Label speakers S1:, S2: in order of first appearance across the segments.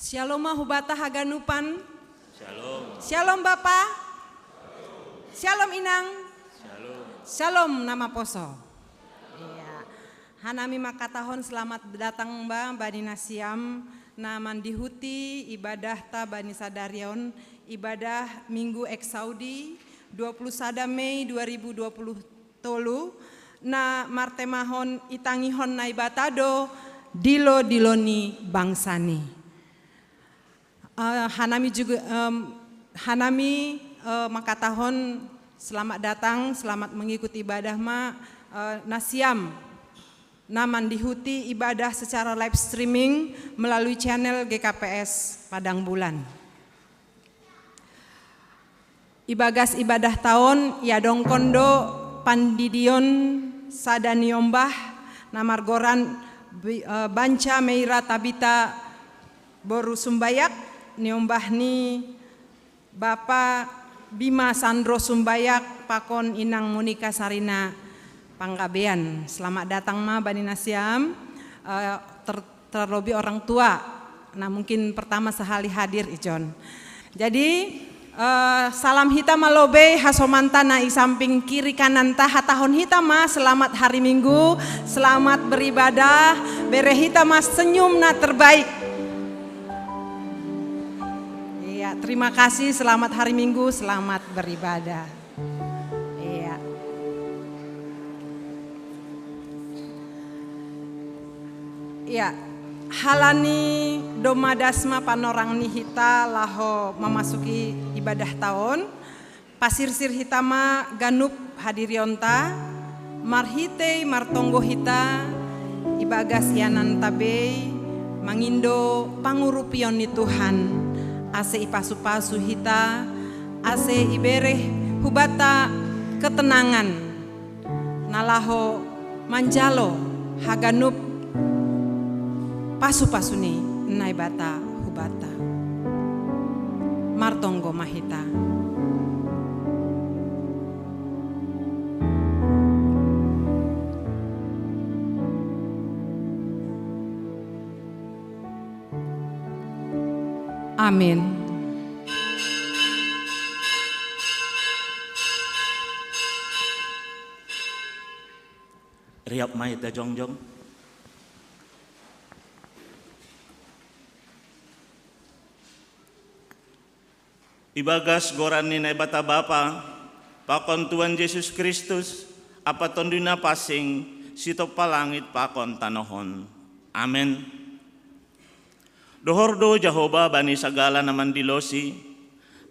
S1: Shalom hubata haganupan.
S2: Shalom.
S1: Shalom Bapak. Shalom Inang.
S2: Shalom.
S1: Shalom nama poso. Iya. Hanami makatahon selamat datang Bani Nasiam. Naman dihuti ibadah ta Bani Sadarion. Ibadah Minggu Eksaudi 21 Mei 2020 tolu. Na martemahon itangihon na ibatado dilo diloni bangsani. Hanami juga makatahon selamat datang, selamat mengikuti ibadah Nasiam. Naman dihuti ibadah secara live streaming melalui channel GKPS Padang Bulan. Ibagas ibadah tahun Yadong Kondo Pandidion Sadaniombah Namargoran Banca Meira Tabita Boru Sumbayak niombah ni Bapak Bima Sandro Sumbayak Pakon Inang Monika Sarina Panggabean. Selamat datang Bani Nasiam, terlebih orang tua. Nah mungkin pertama sehali hadir Ijon. Jadi salam hitam malobe hasomantana i samping kiri kanan tahun hitam selamat hari Minggu, selamat beribadah, bere hitam senyum terbaik. Iya, terima kasih, selamat hari Minggu, selamat beribadah. Iya. Iya, halani domadasma panorang nihita laho memasuki ibadah tahun. Pasirsir hitama ganup hadirionta, marhite martonggo hita, ibagas yanan tabe, mangindo pangurupion ni Tuhan. Ase ipasu-pasu hita, ase ibereh hubata ketenangan, nalaho manjalo haganup pasu-pasuni naibata hubata martonggo mahita. Amin.
S2: Riap mahita jongjong. Ibagas gorani na ibata bapa, pakon Tuhan Yesus Kristus, apa tonduna pasing, sito palangit pakon tanohon. Amen. Dohordo Jahoba bani sagala naman dilosi,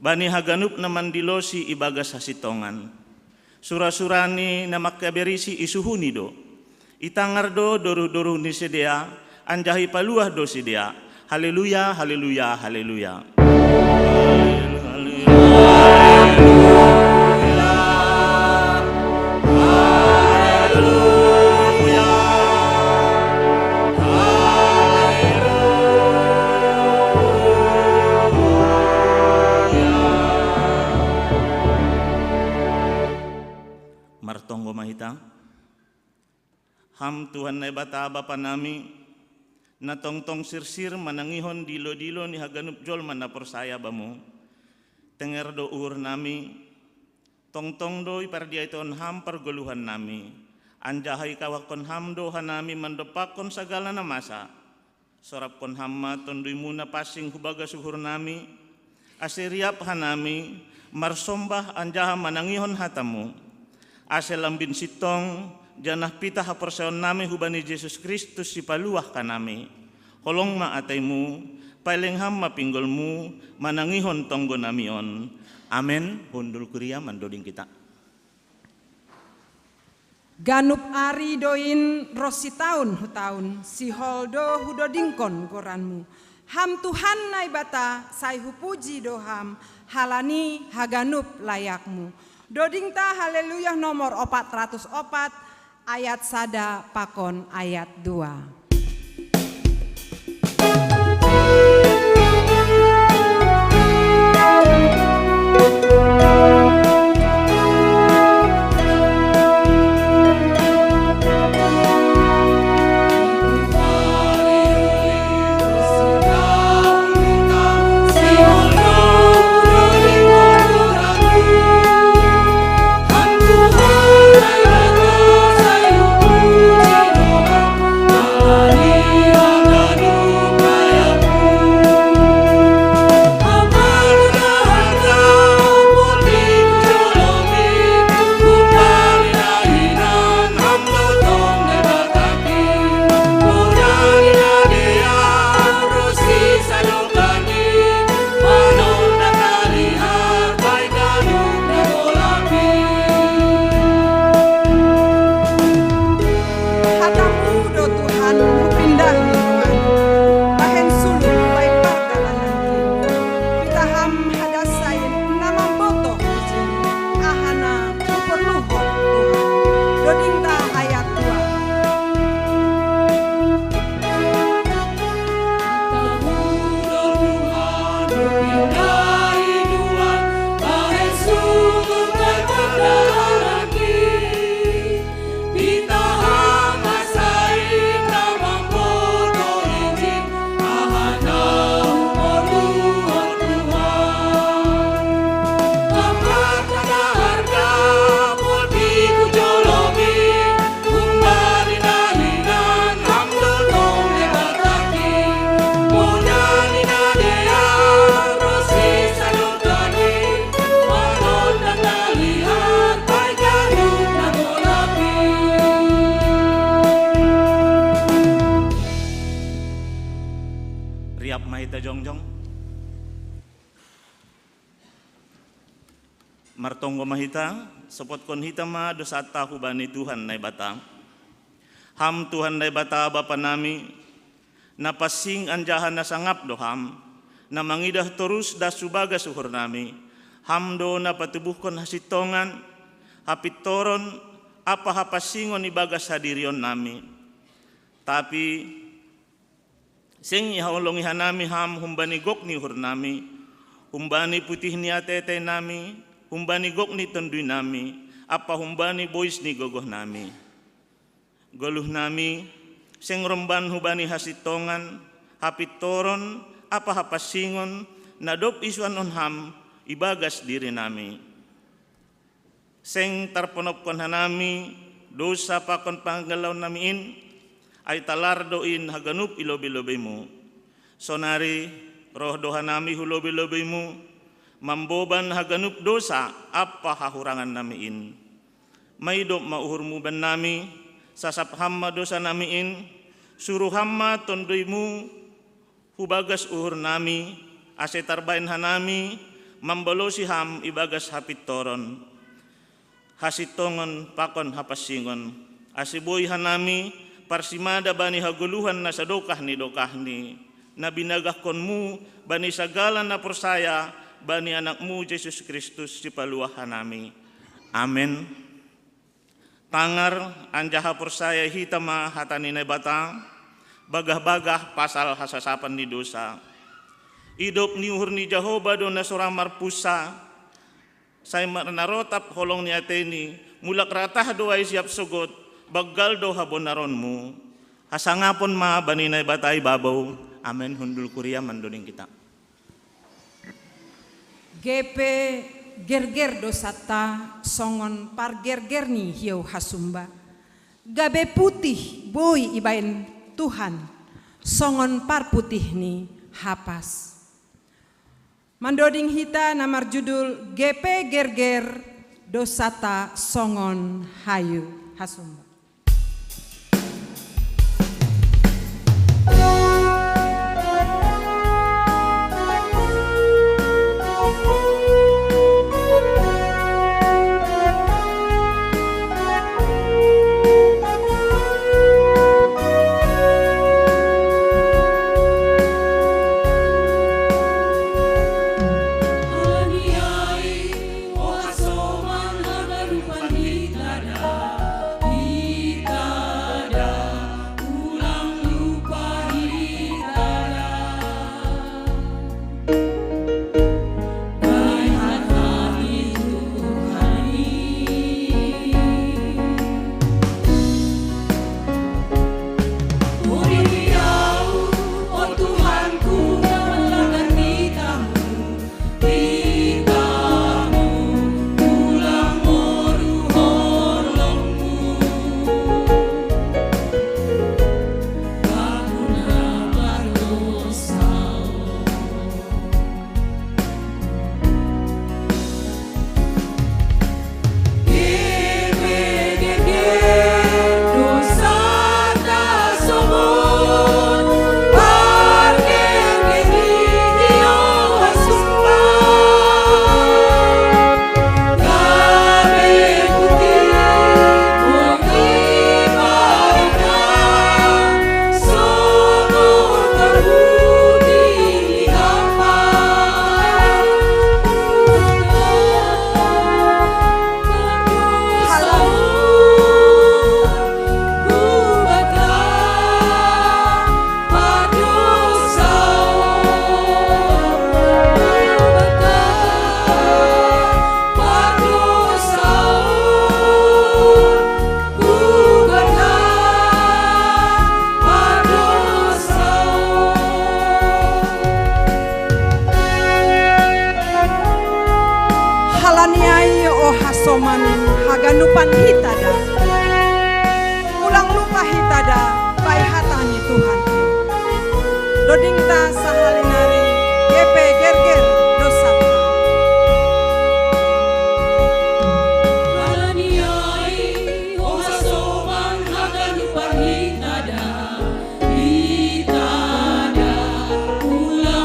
S2: bani haganup naman dilosi ibagas hasitongan. Sura-surani na makaberisi isuhuni do, itangardo doru-doru ni sedia, anjahi paluah do sedia. Haleluya, haleluya, haleluya. Martonggo mahita, ham Tuhan na ibata bapa nami, na tongtong sirsir manangihon dilo-dilo ni haganup jol man na persaya bamu, tenger do ur nami, tongtong do ipardia iton ham pergoluhan nami, anjahay kawakon ham do hanami mandepakon sagala na masa, sorap kon hamma tondoy muna pasing hubaga suhur nami, asiriap hanami, marsombah anjaha manangihon hatamu, ase lambin sitong janah pita haperseon nami hubani Yesus Kristus si paluah kanami. Holong maataymu, palingham mapinggolmu, manangihon tonggo namion. Amen. Hundul kuria mandoding kita.
S1: Ganup ari doin rosi taun hutaun, si holdo hudodingkon goranmu. Ham Tuhan naibata, sai hupuji doham, halani haganup layakmu. Dodingta haleluya nomor 404 ayat sada pakon ayat 2.
S2: mahita jongjong. Martonggo mahita, sopot kon hita ma dosa tahu bani Tuhan nai bata. Ham Tuhan nai bata Bapa nami, na pasing anjahan na sangap do ham, na mangidah terus da subaga suhur nami. Ham do na patubuhkon hasitongan, hapitoron apa hapasingon ibagas hadirion nami. Tapi sing ihaulongihan nami ham humbani gok ni hur nami, humbani putih ni atete nami, humbani gok ni tendui nami, apa humbani bois ni gogoh nami. Goluh nami sing romban hubani hasitongan, hapitoron apa hapasingon, nadop isuan on ham ibagas diri nami. Sing tarponopkon hanami dosa pakon panggalaw namiin ay talardoin haganup ilobi-lobimu. Sonari roh doha nami hulobi-lobimu mamboban haganup dosa apa hahurangan namiin. May dop mauhurmu ban nami sasap hamma dosa namiin suruh hamma tondoimu hubagas uhur nami ase tarbain hanami mambolosi ham ibagas hapitoron. Hasitongon pakon hapasingon asiboy hanami parsimada bani haguluhan na sa dokah ni na binagahkonmu bani sagala na persaya bani anakmu Jesus Kristus si paluahan nami. Amen. Tangar anjaha persaya hitama hatani na bata bagah-bagah pasal hasasapan ni dosa. Idop ni uhur ni Jehovah do na suramar pusa say narotap holong ni ateni mulak ratah doay siap sugot bagal do habonaronmu hasangapon ma baninay batay babaw. Amen. Hundul kuriya mandoning kita.
S1: Gepe gerger dosata songon par gerger ni hiu hasumba. Gabe putih boy ibain Tuhan songon par putih ni hapas. Mandoding hita namar judul GP Gerger Dosata Songon Hayu Hasumba. soman haganupan hitada ulang lupa hitada pai hatani Tuhan doding ta sahalinari gepe gerger dosa
S3: Hitada, ulang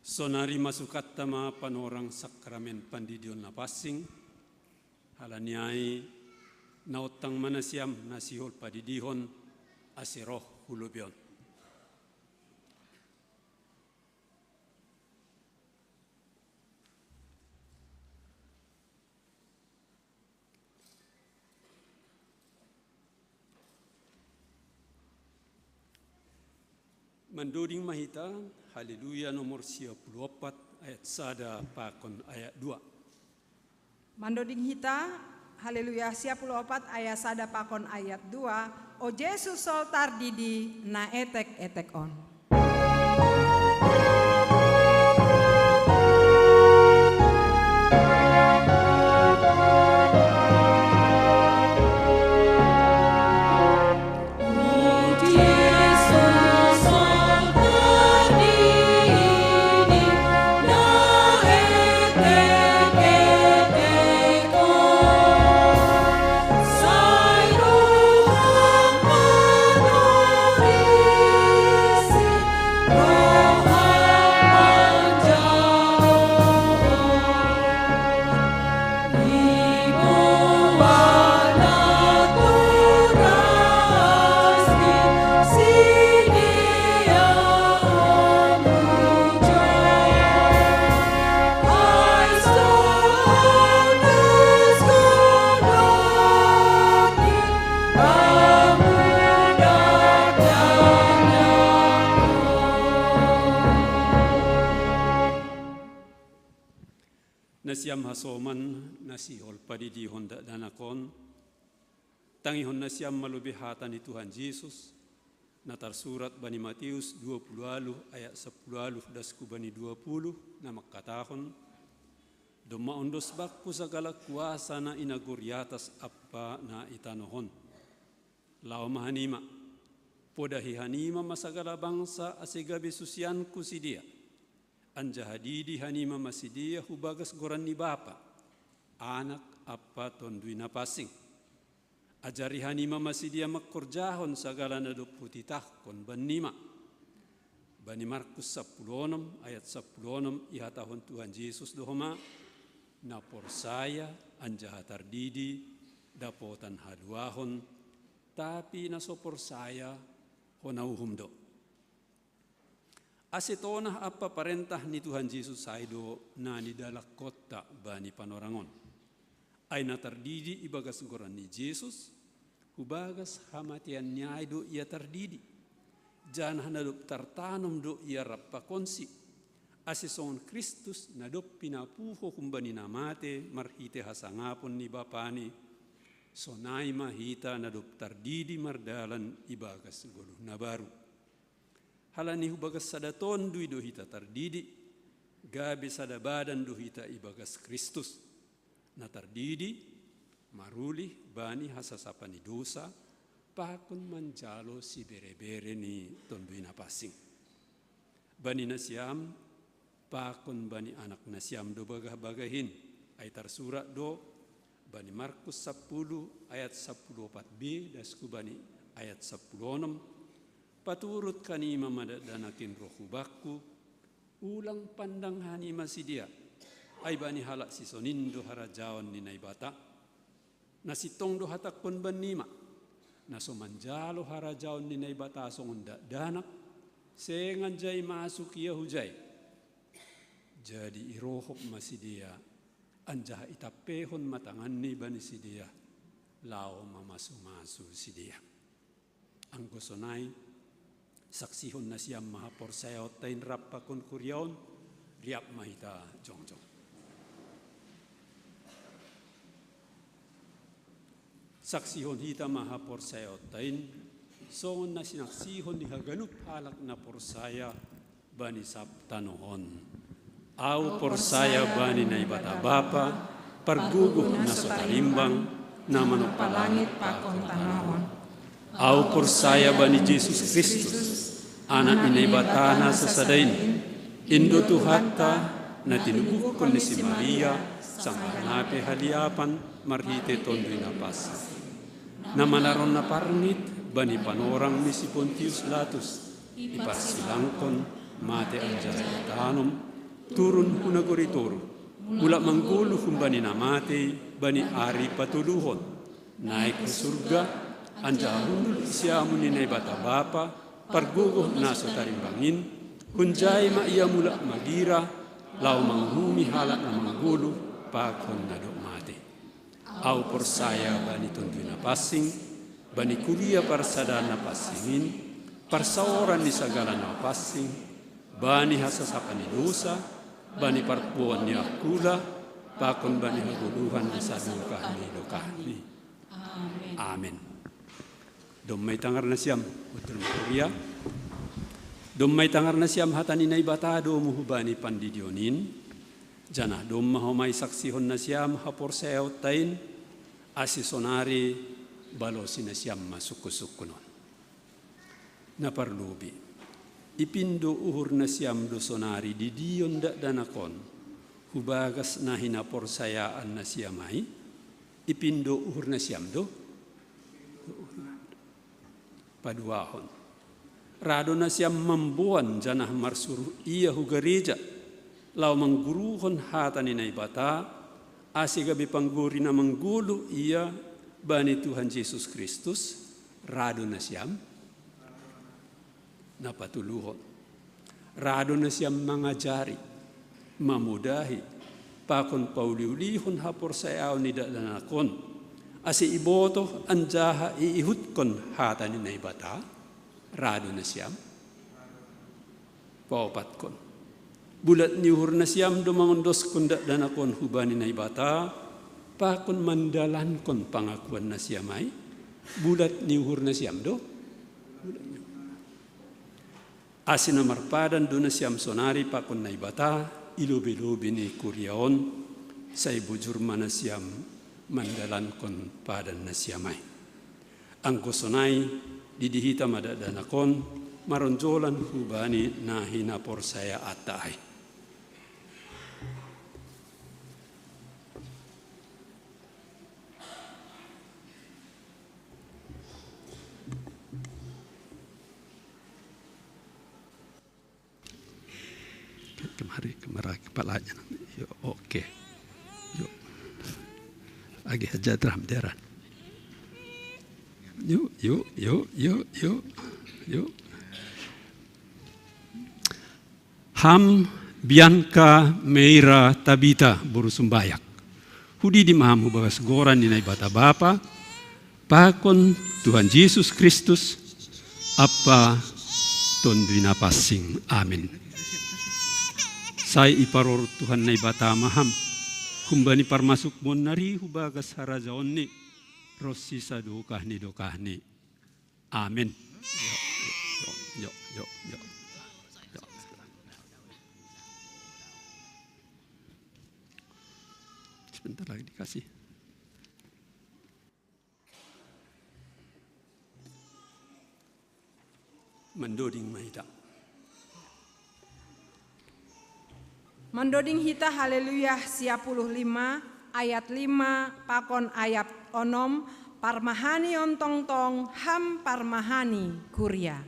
S3: Sonari masukat tama panorang sakramen pandidion na passing, halaniai nautang manasiam nasihol padidihon asiroh hulubion. Menduding mahita, haleluya nomor 24 ayat 1 pakon ayat 2.
S1: Mandoding hita, haleluya 24 ayat 1 pakon ayat 2. O Yesus sol tardidi na etek on.
S3: Nasiam hasoman nasihol padidihon danakon, tangihon nasiam malubihatan ni Tuhan Yesus, natarsurat bani Matius 20 ayat 10 dasku bani 20 na makatahon, dumaundos bakku segala kuasa na inaguriatas apa na itanohon. Lao mahanima, podahi hanima masagala bangsa asigabi susianku si dia. Anja hadidi hanima masidia hubagas goran ni bapa, anak apa tondui na pasing. Ajari hanima masidia makurjahon sagala na duputitah kon banima. Bani Markus 10 ayat 10 ihatahon Tuhan Yesus dohoma, na porsaya anja hatardidi dapotan haluahon, tapi na so porsaya honauhum do. Asetonah apa perintah ni Tuhan Yesus saido na ni dalak kota bani panorangon. Ay natardidi ibagas goran ni Yesus, hubagas hamatian niya do ia tardidi. Janah nadup tartanom do ia rapakonsi. Asesongon Kristus nadup pinapuho kumbani namate marhite hasangapon ni bapani. Sonai mahita nadup tardidi mardalan ibagas goluh na baru. Halani hubagas sadaton dui dohita tardidi, gabi sada badan dohita ibagas Kristus. Na tardidi, maruli bani hasasapani dosa, pakun manjalo si bere-bere ni tondui na pasing. Bani nasiam, pakun bani anak nasiam do bagah-bagahin, ay tarsurat do, bani Markus 10 ayat 14b, dasku bani ayat 16, paturut kanima madadanakin rohubakku, ulang pandang hanima si dia, ay bani halak si sonindo harajawan ni naibata, nasitong do hatak pun banima, nasomanjalo harajawan ni naibata songonda danak, sengan jay masuk ia hujay. Jadi irohok masidia, anjah itapehon matangan ni bani si dia, lao mamasu-masu si dia. Ang gosonay, saksihon na siyang mahaporsayot tayin rapakon kuryaon, riap mahita jongjong. Saksihon hita mahaporsayot tayin, songon na sinaksihon ni haganup halak na porsaya bani saptanohon. Aw porsaya bani na ibata bapa, parguguh na sotarimbang, na manupalangit pakon tanahon. Aw porsaya bani Jesus Kristus, anak inay batana sa sadain, indo tuhatta na tinubukon ni si Maria, sang hanape haliapan, marhite tondoy na pasa. Na manaron na parngit, bani panorang ni si Pontius Latus, ipasilangkon, mate ang jayatanom, turun hunaguri turu, mula manggulu humbani namate, bani ari patuluhon, naik ke surga, anja hundul siamu ninay bata bapa, parguguh naso tarimbangin, kunjay maiya mula magira, lau manghumi halak na manggulu, pakon na do mate. Au persaya bani tundu na passing, bani kuliah parsada na passingin, parsaoran di segala na passing, bani hasasapan ni dosa, bani parpuan ni akula, pakon bani haguluhan di sadukahni dokahni. Amin. Domay tangar na siyam, utol kuliah. Domay tangar na siyam hatani na ibatado muhubani pandidionin, jana dom mahomay saksihon na siyam hapor sayaw tain, asisonari balosin na siyam masukusukunon. Naparlubi, ipindo uhur na siyam dosonari di diyon da danakon, hubagas na hinapor sayaan na siyamay, ipindo uhur na siyam do, paduahon. Rado na siyam mambuan janah marsuru iya hugareja, lau mangguruhon hatani na ibata, asigabi pangguri na manggulu iya bani Tuhan Yesus Kristus, rado na siyam napatuluhon. Rado na siyam mangajari, mamudahi, pakon pauliulihon hapor sayaw ni dadanakon, asi iboto anjaha iihutkon hatani na ibata, rado na siyam, paupatkon. Bulat niuhur na siyam dumangondos kunda danakon hubani na ibata, pakon mandalankon pangakuan na siyamay, bulat niuhur na siyam do. Asin na marpadan do na siyam sonari pakon na ibata, ilubi-lubi ni kuryaon, sa ibujurma na siyam mandalankon padan na siyamay. Ang gusonay, didihita madadanakon, maronjolan hubani na hinapor saya atay. Kemari kepalanya. Yo, oke. Yo. Agi aja terhamdaran. Yuk. Ham Bianca Meira Tabita Burusumbayak. Hudi di mahamu bagas goran di naibata bapa, pakon Tuhan Yesus Kristus, apa tondina passing. Amin. Saya iparor Tuhan naibata maham, kumbani parmasuk monari hubagas harajaonni, rosisa dokahni. Amin. Yuk. Sebentar lagi dikasih. Mendoding maida.
S1: Mendoding hita haleluya 55 ayat 5 pakon ayat onom parmahani ontong tong ham parmahani kuria.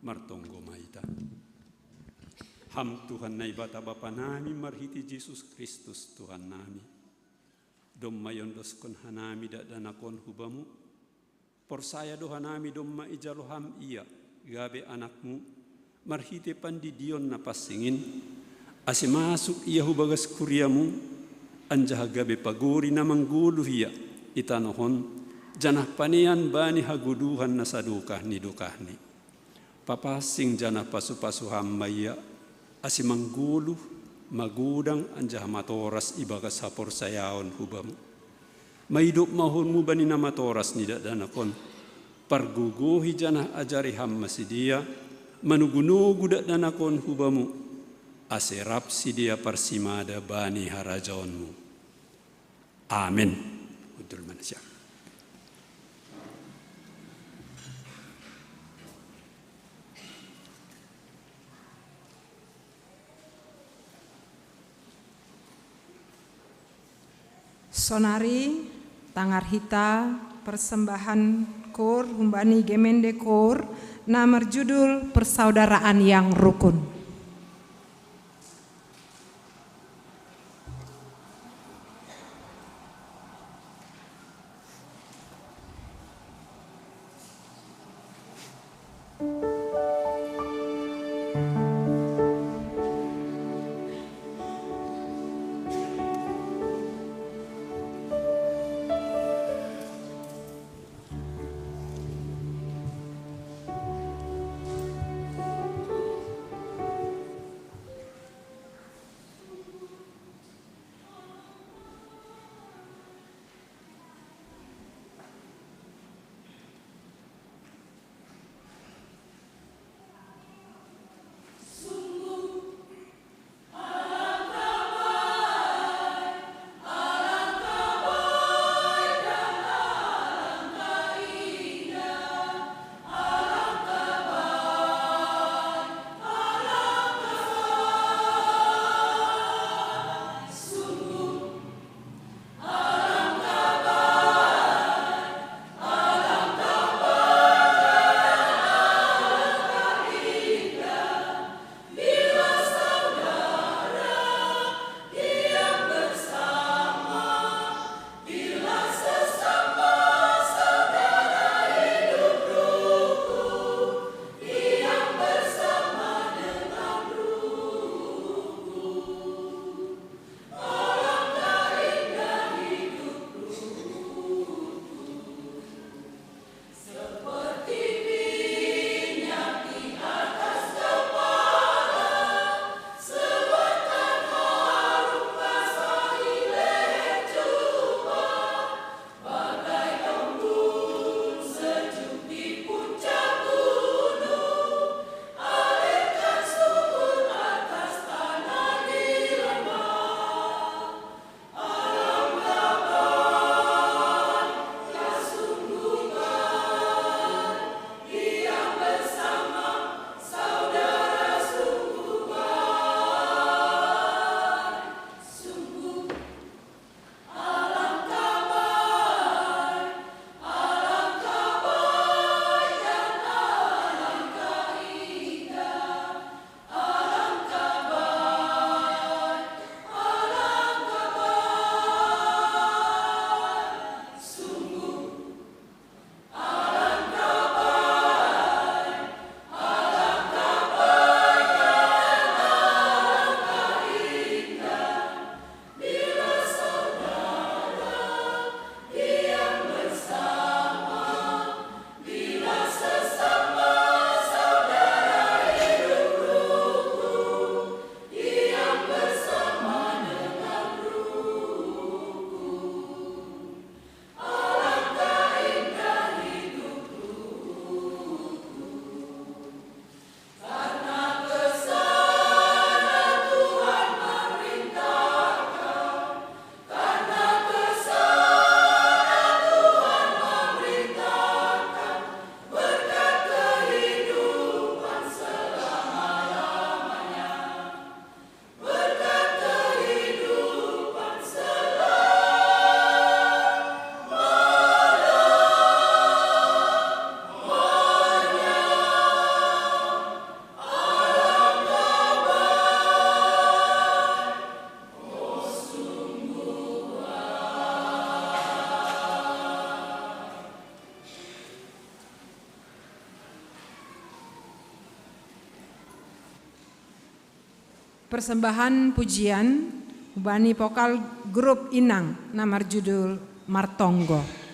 S3: martonggo maita. Ham Tuhan na ibata Bapa nami marhiti Jesus Kristus Tuhan nami. Dom mayondos kon hanami danakon hubamu. Porsaya do hanami dom maijalo ham iya gabe anakmu. Marhiti pandidion na pasingin. Asi masuk iya hubagas kuriamu. Anjah gabe paguri na manggulu hiya. Itanohon. Janah panian bani haguduhan na sadukah ni dukah ni. Papasing janah pasu-pasu hammaya asi manggulu magudang anjah matoras ibagas hapor sayaon hubamu. Maidop mahulmu bani na matoras ni dadanakon. Parguguhi janah ajari hamma sidia manugunugu dadanakon hubamu. Aserap sidia parsimada bani harajaonmu. Amin. Udul manusia.
S1: Sonari Tangarhita persembahan kor humbani Gemende kor nama judul Persaudaraan yang Rukun. persembahan pujian Bani Vokal Grup Inang nomor judul Martonggo.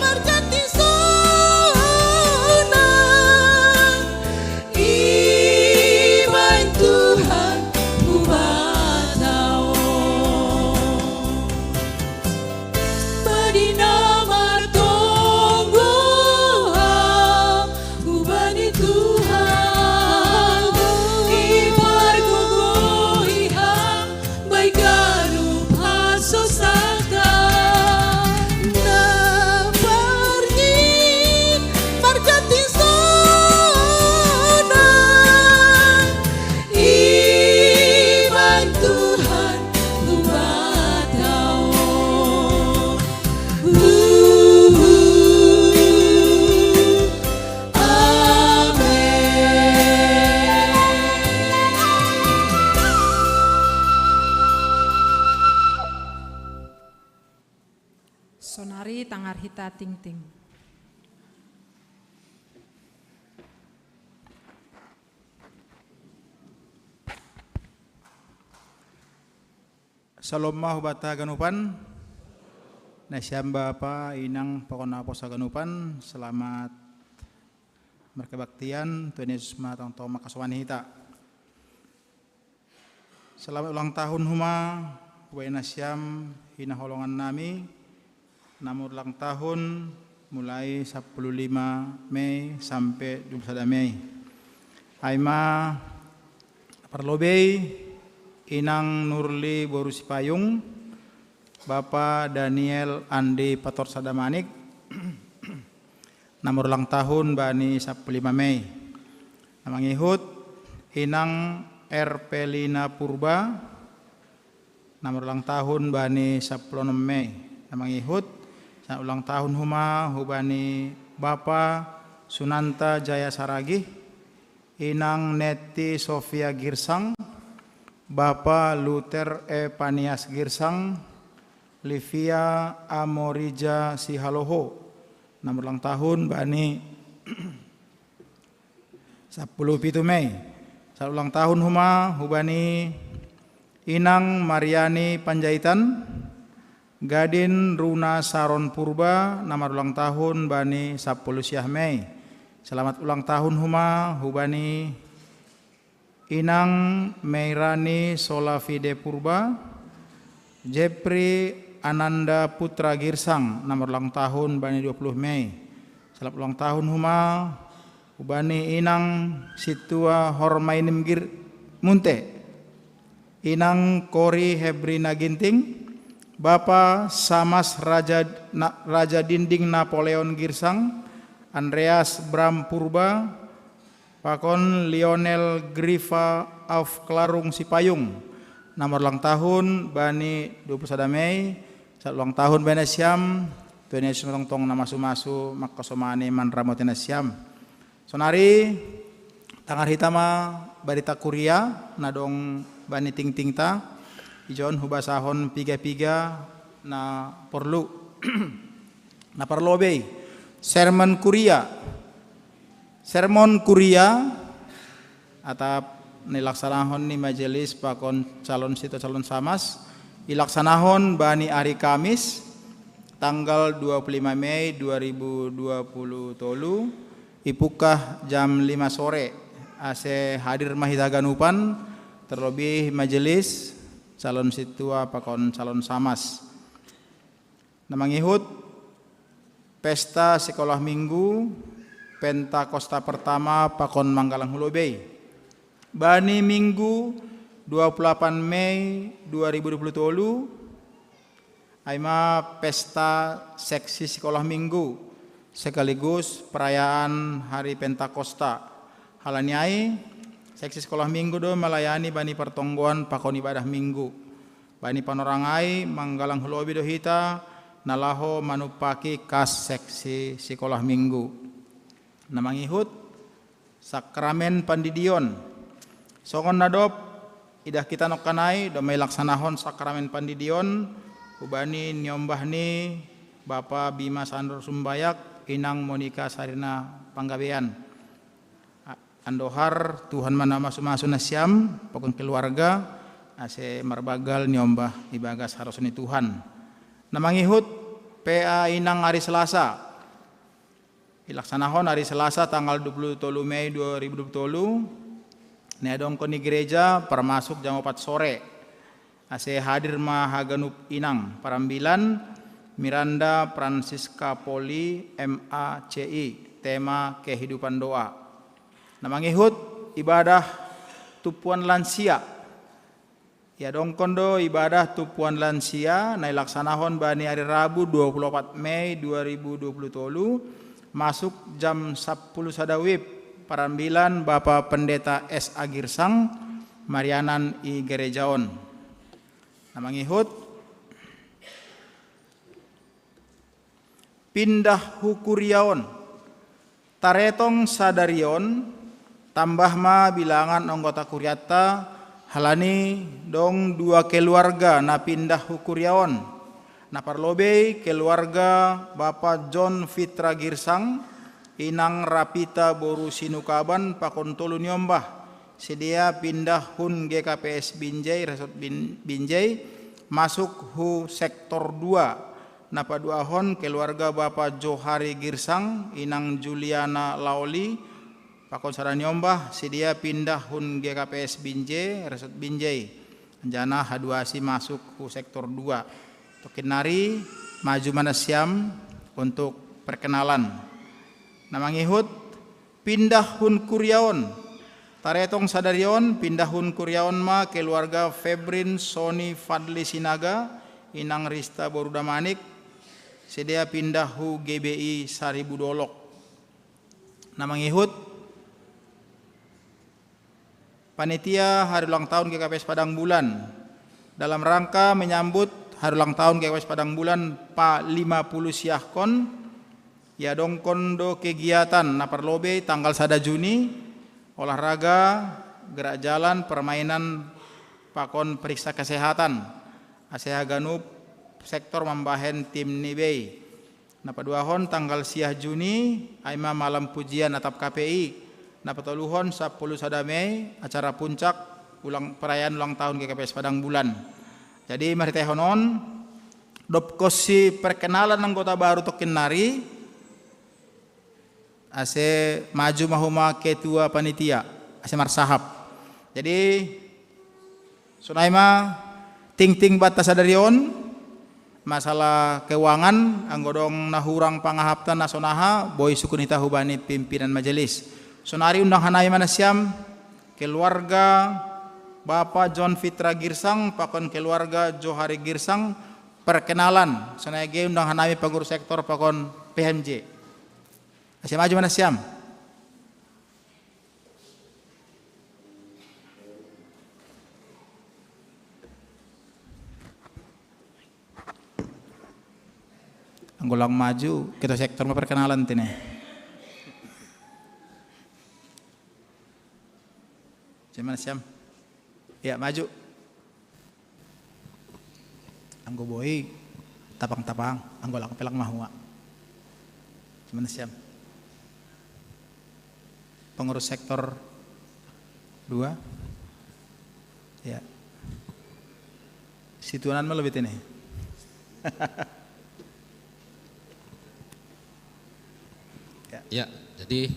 S4: Margati so
S1: kita ting-ting.
S4: Salom mahubata ganupan. Nasyam Bapa inang pakona sa ganupan. Selamat berkebaktian Tuhan Yesus matang to makasawani hita. Selamat ulang tahun huma wa nasyam hinaholongan nami. Namun ulang tahun mulai 15 Mei sampai 21 Mei. Aima perlobei Inang Nurli Borusi Payung, Bapak Daniel Andi Pator Sadamanik, nomor ulang tahun Bani 15 Mei. Nama ngihut Inang Erpelina Purba, nomor ulang tahun Bani 16 Mei. Nama ngihut ulang tahun huma hubani Bapak Sunanta Jaya Saragih, Inang Neti Sofia Girsang, Bapak Luther E. Panias Girsang, Livia Amorija Sihaloho, nomor ulang tahun Bani 17 Mei. Saat ulang tahun huma hubani Inang Mariani Panjaitan, Gadin Runa Saron Purba, nomor ulang tahun Bani 10 Mei. Selamat ulang tahun huma hubani Inang Meirani Solafide Purba, Jepri Ananda Putra Girsang, nomor ulang tahun Bani 20 Mei. Selamat ulang tahun huma Ubani Inang Situa Hormainim Munte, Inang Kori Hebrina Ginting, Bapak Samas Raja Dinding Napoleon Girsang, Andreas Bram Purba, Pakon Lionel Grifa of Klarung Sipayung, nomor ulang tahun Bani 21 Mei. Saat ulang tahun Bani Siam, Tuhan Yesus tong nama sumasu makasomani manramotina Siam. Sonari tangar hitama barita kuria nadong Bani ting ta ijon hubasahon piga na perlu na perlobe sermon kuria atap nilaksanahon ni majelis pakon calon samas ilaksanahon Bani hari Kamis tanggal 25 Mei 2020 tolu ipukah jam 5 sore ase hadir mahitaganupan terlebih majelis calon situa pakon calon samas namangihut pesta sekolah minggu Pentakosta pertama Pakon Manggalang Hulobei. Bani Minggu 28 Mei 2020 Aima pesta seksi sekolah minggu sekaligus perayaan Hari Pentakosta. Halaniai seksi sekolah minggu do melayani bani pertongguan pakon ibadah minggu. Bani panorangai Manggalang Hulobei do hita nalaho manupaki kas seksi sekolah minggu. Namangihut sakramen pandidion songon nadop idah kita nokanai domai laksanahon sakramen pandidion ubani nyombahni Bapak Bima Sandor Sumbayak Inang Monika Sarina Panggabean andohar Tuhan manama sumasuna siam pokon keluarga ase marbagal nyombah ibagas harusni Tuhan. Namangihut PA Inang hari Selasa ilaksanahon hari Selasa tanggal 23 Mei 2020 neadong koni gereja permasuk jam 4 sore ase hadir mahaganup Inang parambilan Miranda Francisca Poli MACI tema kehidupan doa. Namangihut ibadah tupuan lansia ya dong kondo ibadah tupuan lansia na ilaksanahon bani hari Rabu 24 Mei 2020 masuk jam 10 sadawib parambilan Bapak Pendeta S. Agirsang Marianan I Gerejaon. Namangihut pindah hukuriaon taretong sadarion tambah ma bilangan anggota kuriata halani dong 2 keluarga na pindah hukuriaon Naparlobe keluarga Bapak John Fitra Girsang, Inang Rapita Boru Sinukaban, Pakon Tolu Nyombah, sedia pindah hun GKPS Binjai, Resort Binjai, masuk hu sektor 2. Napa duahon keluarga Bapak Johari Girsang, Inang Juliana Laoli, Pakon Sada Nyombah, sedia pindah hun GKPS Binjai, Resort Binjai. Jana haduasi masuk hu sektor 2. Tokin nari maju manasiam untuk perkenalan. Nama ngihut pindah hun Kuryaon. Taretong sadarion pindah hun Kuryaon ma keluarga Febrin Sony Fadli Sinaga, Inang Rista Boruda Manik, sedia pindah hu GBI Saribu Dolok. Nama ngihut panitia hari ulang tahun GKPS Padang Bulan dalam rangka menyambut hari ulang tahun GKPS Padang Bulan Pa 50 Siahkon, ya dongkondo kegiatan naparlobe tanggal 1 Juni, olahraga, gerak jalan, permainan, pakon periksa kesehatan, aseha ganup sektor membahen tim nibei. Napaduahon tanggal 10 Juni, aima malam pujian atap KPI. Napatoluhon 10 Mei, acara puncak perayaan ulang tahun GKPS Padang Bulan. Jadi mari tehonon dop kosi perkenalan anggota baru tokin nari ase maju mahuma ketua panitia ase marsahap. Jadi sunaima ting batas sadarion masalah keuangan anggodong nahurang pangahaptan nasonaha boy sukunita hubani pimpinan majelis. Sunari undang hanai manasiam keluarga Bapak John Fitra Girsang, pakon keluarga Johari Girsang, perkenalan. Sanage undang hanami pengurus sektor pakon PMJ. Asyam maju mana siam? Anggolang maju kita sektor perkenalan tine. Cuman siam? Ya maju. Anggo boy tapang-tapang, anggo lang pelang mahua. Cuman siam. Pengurus sektor 2. Ya. Situanan mah lebih ini.
S5: Ya, jadi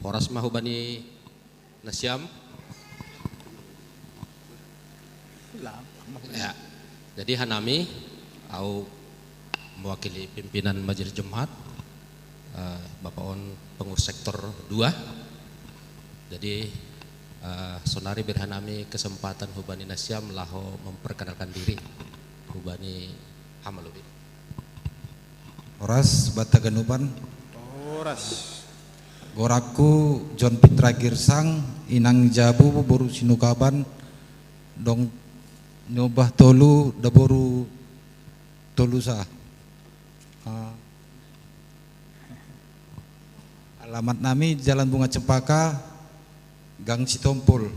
S5: Horas Mahubani Nasyam. Ya, jadi Hanami, au mewakili pimpinan Majelis Jemaat, Bapak On pengurus sektor 2. Jadi sonari berhanami kesempatan Hubani Nasyam laho memperkenalkan diri Hubani Hamalubi.
S6: Horas Bataganupan.
S4: Horas.
S6: Goraku John Fitra Girsang, Inang Jabu Boru Sinukaban, dong nyobah tolu daboru tolu sa. Alamat nami Jalan Bunga Cempaka, Gang Citompul.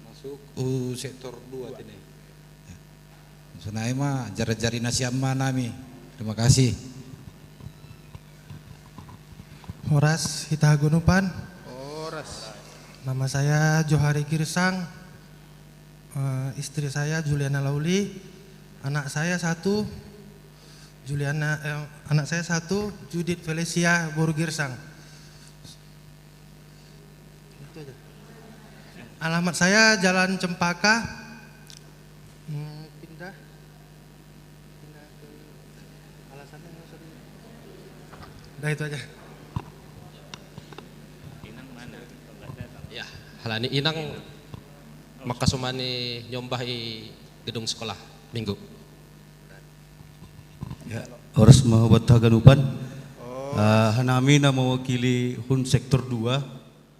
S6: Masuk sektor 2 ini. Sunai mah jari-jari nasiama nami. Terima kasih.
S7: Horas Hitahagunupan.
S4: Horas.
S7: Nama saya Johari Girsang. Istri saya Juliana Lauli, anak saya 1 anak saya 1 Judith Felicia Boru Girsang. Alamat saya Jalan Cempaka, pindah ke alasannya udah itu aja.
S5: Ya, halani Inang makasumani nyombahi gedung sekolah minggu.
S8: Ya, Horas Mahubataaganupan. Hanami na mewakili Hun sektor 2.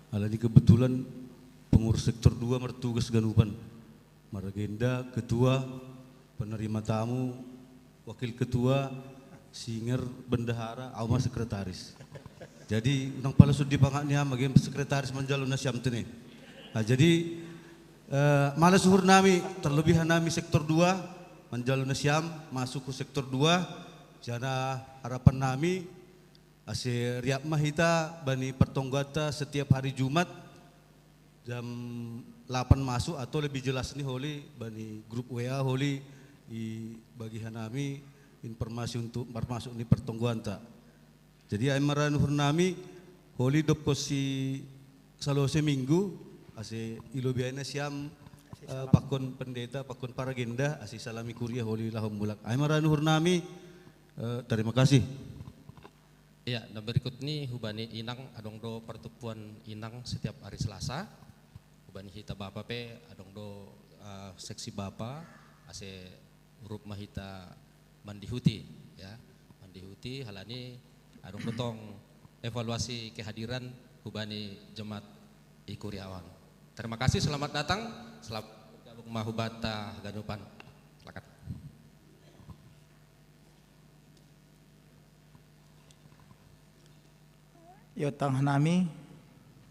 S8: Alani kebetulan pengurus sektor 2 mertugas Ganupan. Maragenda ketua, penerima tamu, wakil ketua, singer, bendahara, auma sekretaris. Jadi unang pala sudi pangaknya maging sekretaris manjalon na siyam tene. Jadi malas suhur nami terlebih nami sektor 2 menjalani siam masuk ke sektor 2. Jana harapan nami ase riap mahita bani pertonggata setiap hari Jumat jam 8 masuk atau lebih jelas nih holi bani grup WA holi di bagian nami informasi untuk masuk di pertonggata. Jadi aimaran hurnami holi doposi salose minggu ase ilobiana siam pakon pendeta pakon paragenda ase salami kuliah holi lahom bulak. Aimaran hurnami terima kasih.
S5: Ya, dan berikut ini hubani inang adong do pertemuan inang setiap hari Selasa. Hubani hita bapa pe adong do seksi bapa ase huruf mahita mandihuti ya. Mandihuti halani adong dotong evaluasi kehadiran hubani jemaat Ikuriawan. Terima kasih, selamat datang. Selamat bergabung mahubata ganupan. Silakan.
S4: Yotang Hanami,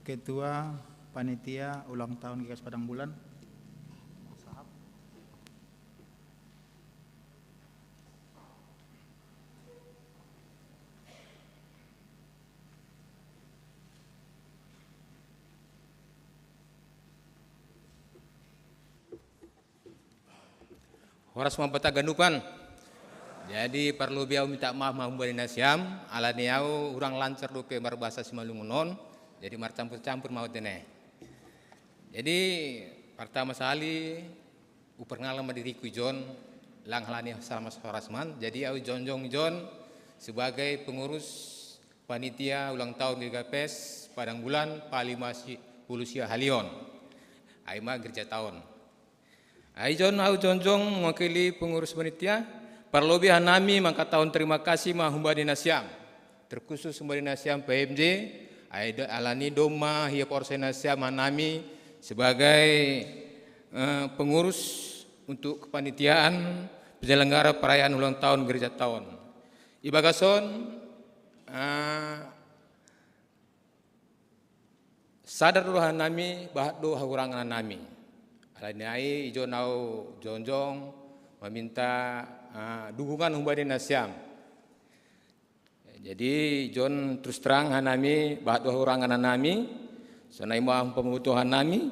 S4: Ketua Panitia Ulang Tahun GKS Padang Bulan.
S9: Horas mabata ganupan. Jadi perlu biau minta maaf mahumba nasiam alani au urang lancar dope berbahasa Simalungunon. Jadi mar campur-campur mau tene. Jadi pertama sekali uperngalam diriku John lang halani Salmas Horasman. Jadi au John sebagai pengurus panitia ulang tahun GKPS Padang Bulan Palimasi Pulusia Halion. Aima gereja tahun. Ai John mewakili pengurus panitia. Perlobihan nami mangka tahun terima kasih mahumba dinasiam. Terkhusus humba dinasiam PMJ, aida alani doma hiap orsen nasiam nami sebagai pengurus untuk kepanitiaan penyelenggara perayaan ulang tahun gereja tahun. Ibagason sadar rohan nami bahat do hakurangan nami. Alani ai ijo nau jonjong meminta dukungan humbadi nasiam. Jadi John terus terang hanami bahat orang hanami, sonai mau pembutuhan nami,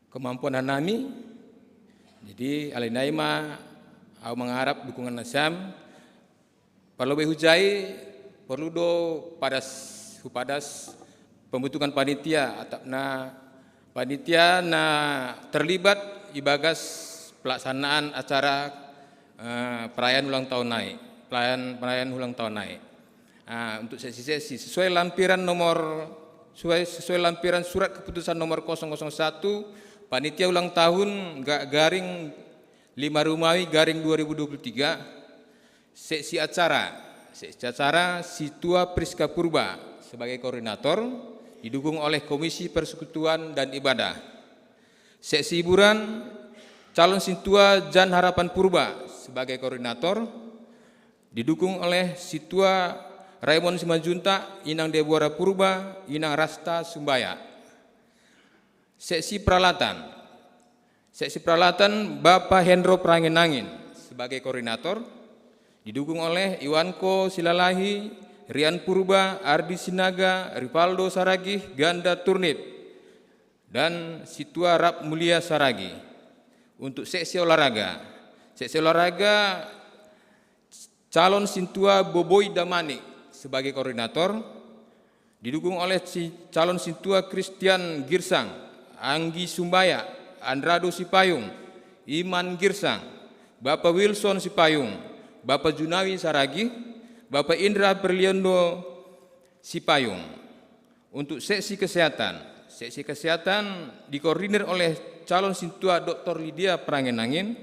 S9: kemampuan hanami. Jadi alinai ma au mengharap dukungan nasiam. Perlu behujai perlu do padas pembutuhan panitia atau panitia terlibat ibagas pelaksanaan acara perayaan ulang tahun naik, perayaan ulang tahun naik. Untuk sesi-sesi sesuai lampiran surat keputusan nomor 001 panitia ulang tahun garing 5 Romawi garing 2023 sesi acara Situa Priska Purba sebagai koordinator didukung oleh Komisi Persekutuan dan Ibadah. Sesi hiburan calon Situa Jan Harapan Purba sebagai koordinator didukung oleh Situa Raymond Simanjunta, Inang Deborah Purba, Inang Rasta Sumbaya. Seksi peralatan Bapak Hendro Prangenangin sebagai koordinator didukung oleh Iwanko Silalahi, Rian Purba, Ardi Sinaga, Rivaldo Saragih, Ganda Turnip dan Situa Rap Mulia Saragi. Untuk seksi olahraga calon Sintua Boboy Damani sebagai koordinator didukung oleh calon Sintua Christian Girsang, Anggi Sumbaya, Andrado Sipayung, Iman Girsang, Bapak Wilson Sipayung, Bapak Junawi Saragi, Bapak Indra Berliondo Sipayung. Untuk seksi kesehatan dikoordinir oleh calon Sintua Dr. Lydia Prangenangin,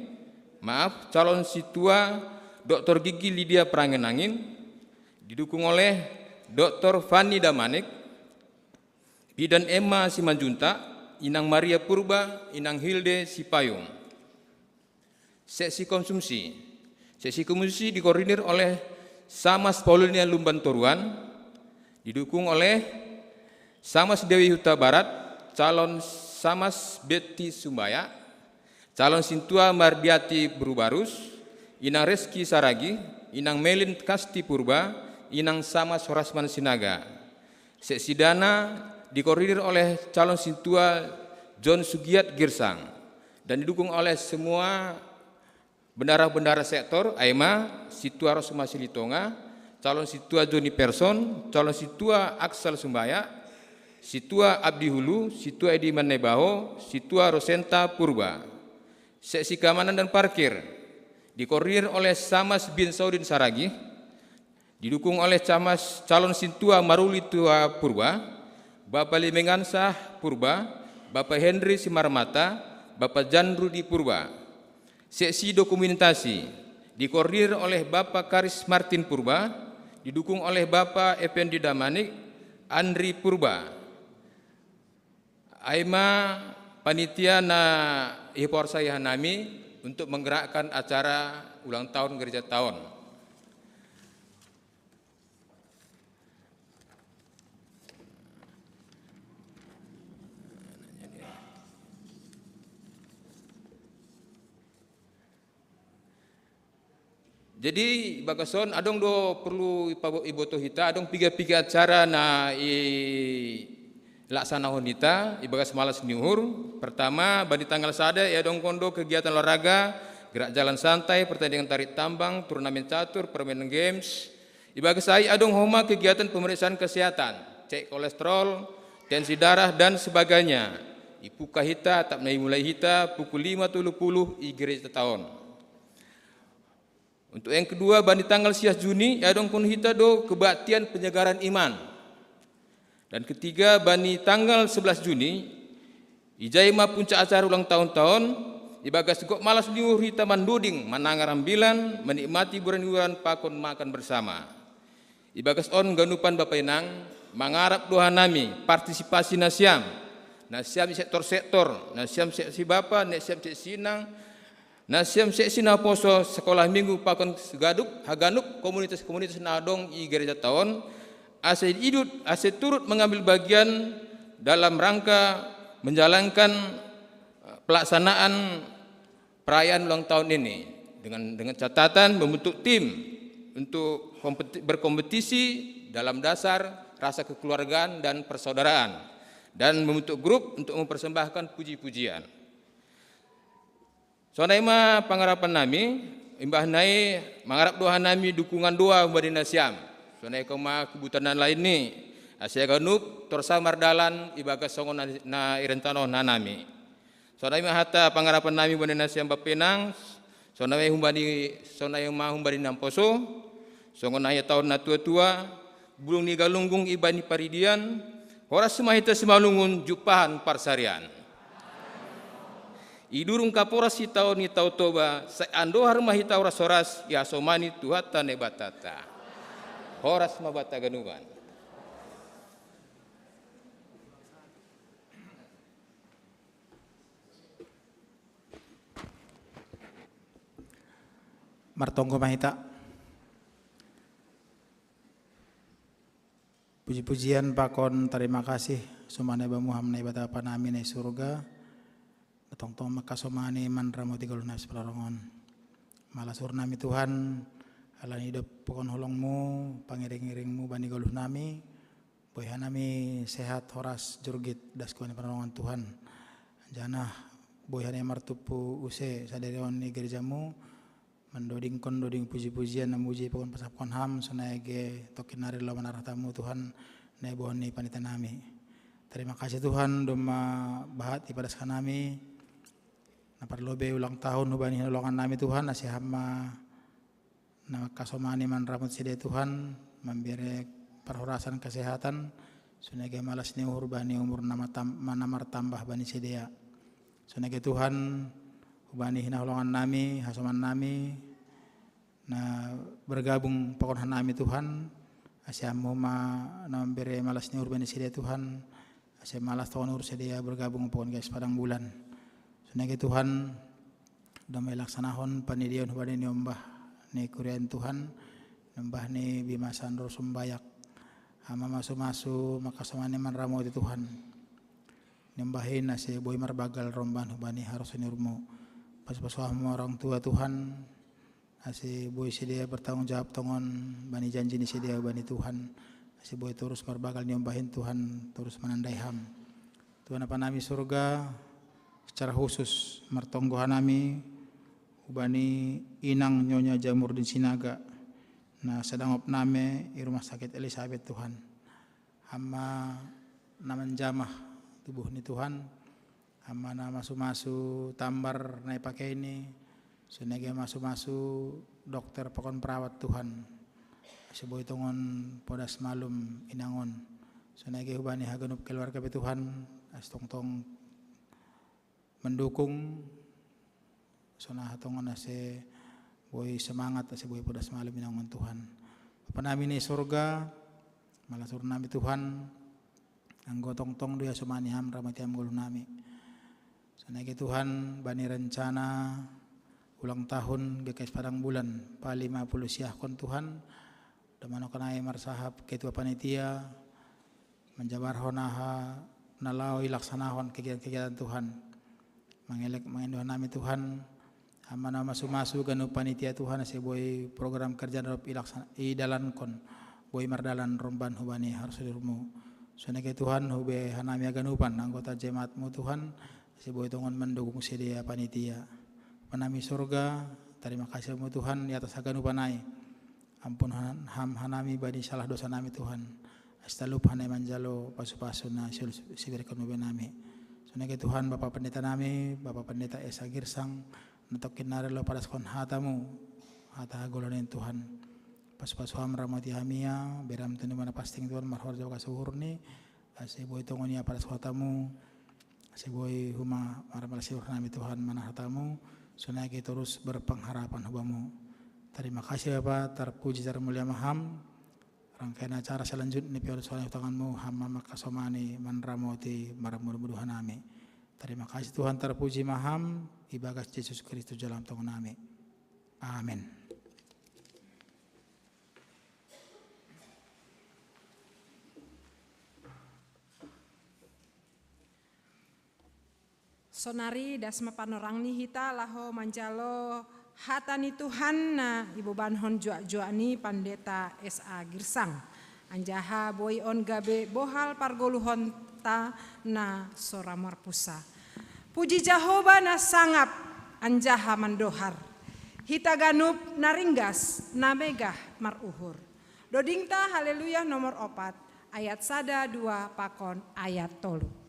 S9: calon Situa Dr. Gigi Lydia Prangenangin, didukung oleh Dr. Fanny Damanik, Bidan Emma Simanjunta, Inang Maria Purba, Inang Hilde Sipayung. Seksi konsumsi dikoordinir oleh Samas Paulinia Lumban Toruan, didukung oleh Samas Dewi Huta Barat, calon Samas Betty Sumbaya, calon Sintua Mardiati Berubarus, Inang Reski Saragi, Inang Melin Kasti Purba, Inang Samas Horasman Sinaga. Seksi dana dikoordinir oleh calon Sintua John Sugiat Girsang dan didukung oleh semua bendara-bendara sektor AIMA, Situa Rosma Silitonga, calon Situa Joni Person, calon Situa Aksal Sumbaya, Situa Abdi Hulu, Situa Edi Manebaho, Situa Rosenta Purba. Seksi keamanan dan parkir dikoordinir oleh Samas bin Saudin Saragi, didukung oleh calon Sintua Maruli Tua Purba, Bapak Limengansah Purba, Bapak Henry Simarmata, Bapak Jandrudi Purba. Seksi dokumentasi dikoordinir oleh Bapak Karis Martin Purba, didukung oleh Bapak Effendi Damanik, Andri Purba. AIMA panitia na ihpor saya Hanami untuk menggerakkan acara ulang tahun gereja tahun. Jadi bagason adong do perlu iboto hita adong piga-piga acara na laksana honita ibagas malas niuhur. Pertama badi tanggal sada ya dong kondo kegiatan olahraga, gerak jalan santai, pertandingan tarik tambang, turnamen catur, permainan games. Ibagas ai adong homa kegiatan pemeriksaan kesehatan, cek kolesterol, tensi darah dan sebagainya. Ipuka hita tak mulai hita pukul 5.30 i gereja tahun. Untuk yang kedua bani tanggal 10 Juni ya dong kun hita do kebaktian penyegaran iman. Dan ketiga bani tanggal 11 Juni ijaima puncak acara ulang tahun-tahun ibagas kok malas diur hita manduding manangarambilan menikmati buran-buran pakon makan bersama. Ibagas on ganupan Bapak Inang mangarap doa nami partisipasi nasiam sektor-sektor nasiam seksi Bapak nasiam seksi Inang nasiam seksi na poso sekolah minggu pakon gaduk haganuk komunitas-komunitas nadong i gereja tahun ase turut mengambil bagian dalam rangka menjalankan pelaksanaan perayaan ulang tahun ini dengan catatan membentuk tim untuk berkompetisi dalam dasar rasa kekeluargaan dan persaudaraan dan membentuk grup untuk mempersembahkan puji-pujian. Sonaima pangarapan nami, imbah nai mangarap doa nami dukungan doa umbadi nasiam. Sonai koma kebutuhan lain ni, asia ganup torsa mardalan ibagas songon na irentano na nami. Sonaima hata pangarapan nami umbadi nasiam bapenang, sonai humbadi namposo, songon ayat tahun na tua-tua, bulung ni galunggung ibani paridian, horas semahita semalungun jupahan parsarian. Idurung kaporas hitau ni tau toba seando harma hitau horas ya somani tuhata ne batata horas mabata ganuban.
S4: Martonggo mahita puji-pujian pakon terima kasih sumane bamuham na ibata panami na surga tong-tong makasomani man ramo tiga lunas pelarongon malasur nami Tuhan alan hidup pokon holongmu pangiring-iringmu bani galuh nami boyha nami sehat horas jurgit daskuani pelarongon Tuhan janah boyha nami martupu use sadarion ni gerejamu mendoding puji-pujian namuji pokon pasapkon ham sonaege tokinari lawan arah tamu Tuhan nai boni panitia nami. Terima kasih Tuhan doma bahat ibadah nami. Naparlobe ulang tahun hubani ulangan nami Tuhan nasi hama nama kasomani man ramut sede Tuhan memberi perhorasan kesehatan sunage malas ni urbani umur namar tambah bani sedea sunage Tuhan hubani hina ulangan nami hasoman nami na bergabung pokon nami Tuhan asyamu ma memberi malas ni urbani sede Tuhan asyam malas tahun ur sedea bergabung pokon guys padang bulan. Sunagi Tuhan damai laksanahon panidion hubani ni ombah ni kurian Tuhan nembah ni bimasan rosumbayak hama masu makasamani man ramo di Tuhan nembahin nasi boy marbagal romban hubani harus nurmu pas-pasuahmu orang tua Tuhan, asi boy sedia bertanggung jawab tongon bani janji ni sedia bani Tuhan, asi boy terus berbakal nyombahin Tuhan, terus menandai ham. Tuhan apa nami surga secara khusus mertonggohan nami ubani inang nyonya Jamurdin Sinaga na sedang opname di rumah sakit Elizabeth Tuhan. Hama naman jamah tubuh ni Tuhan. Hama na masu-masu tambar na ipakai ini. Sunege masu-masu dokter pakon perawat Tuhan. Siboy tongon podas malum inangon. Sunege hubani haganup keluarga Tuhan. Astong-tong mendukung. Sunah tongon ase boy semangat ase boy podas malum inangon Tuhan. Bapa nami ni surga malasur nami Tuhan. Anggo tong-tong doya sumani ham ramati ham gulu nami. Sanagi Tuhan bani rencana ulang tahun GKS Padang Bulan pa 50 siah kon Tuhan. Damano kanai marsahap ketua panitia menjabar honaha nalau ilaksanahon kegiatan-kegiatan Tuhan. Mengendohan nami Tuhan. Amana masu-masu ganu panitia Tuhan ase boy program kerja darop idalan kon boy mardalan romban hubani harus dirmu. Sunake Tuhan hube hanami aganupan anggota jemaatmu Tuhan ase boy tongon mendukung sedia panitia. Panami surga terima kasihmu Tuhan di atas aganupanai. Ampun ham hanami bani salah dosa nami Tuhan. Astalup hanai manjalo pasu-pasu na sibirkan hube nami. Sunake Tuhan Bapak Pendeta nami, Bapak Pendeta Esa Girsang natokin narelo pada skon hatamu hata golonin Tuhan pas-pas ham ramati hamia beram tuni mana pasting Tuhan marhor jawa kasuhurni ase boy tongonia pada hatamu ase boy huma maramal siur nami Tuhan mana hatamu sunagi terus berpengharapan hubamu. Terima kasih Bapak, terpuji termulia maham rangkaian acara selanjutnya pion soalnya tanganmu hama makasomani manramoti maramur-muruhan nami. Terima kasih Tuhan, terpuji maham ibagas Yesus Kristus dalam tong nami. Amin.
S1: Sonari dasma panorangni hita laho manjalo hatani Tuhan na Ibu Banhon jua-juani Pandeta S.A. Girsang. Anjaha boy on gabe bohal pargoluhon ta na soramar pusa. Puji Jehovah na sangap anjaha mandohar. Hita ganup naringgas na megah maruhur. Dodingta haleluya nomor 4 ayat 1 2 pakon ayat 3.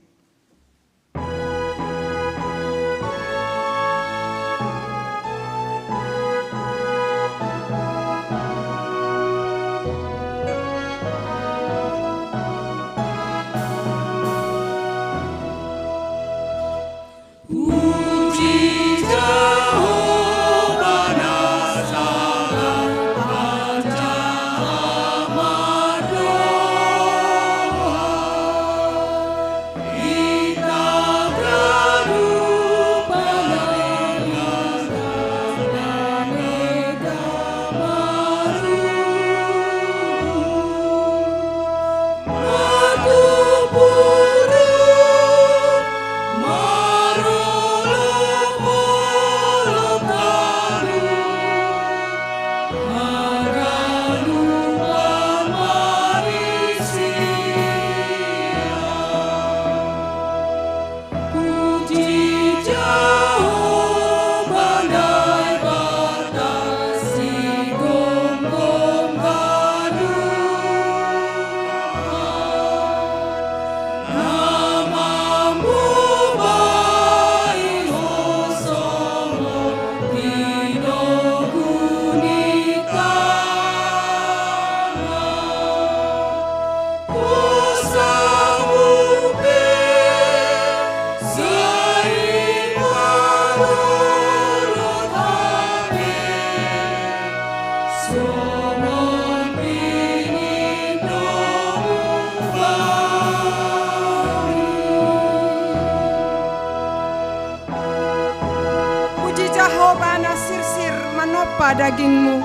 S1: Manopa dagingmu,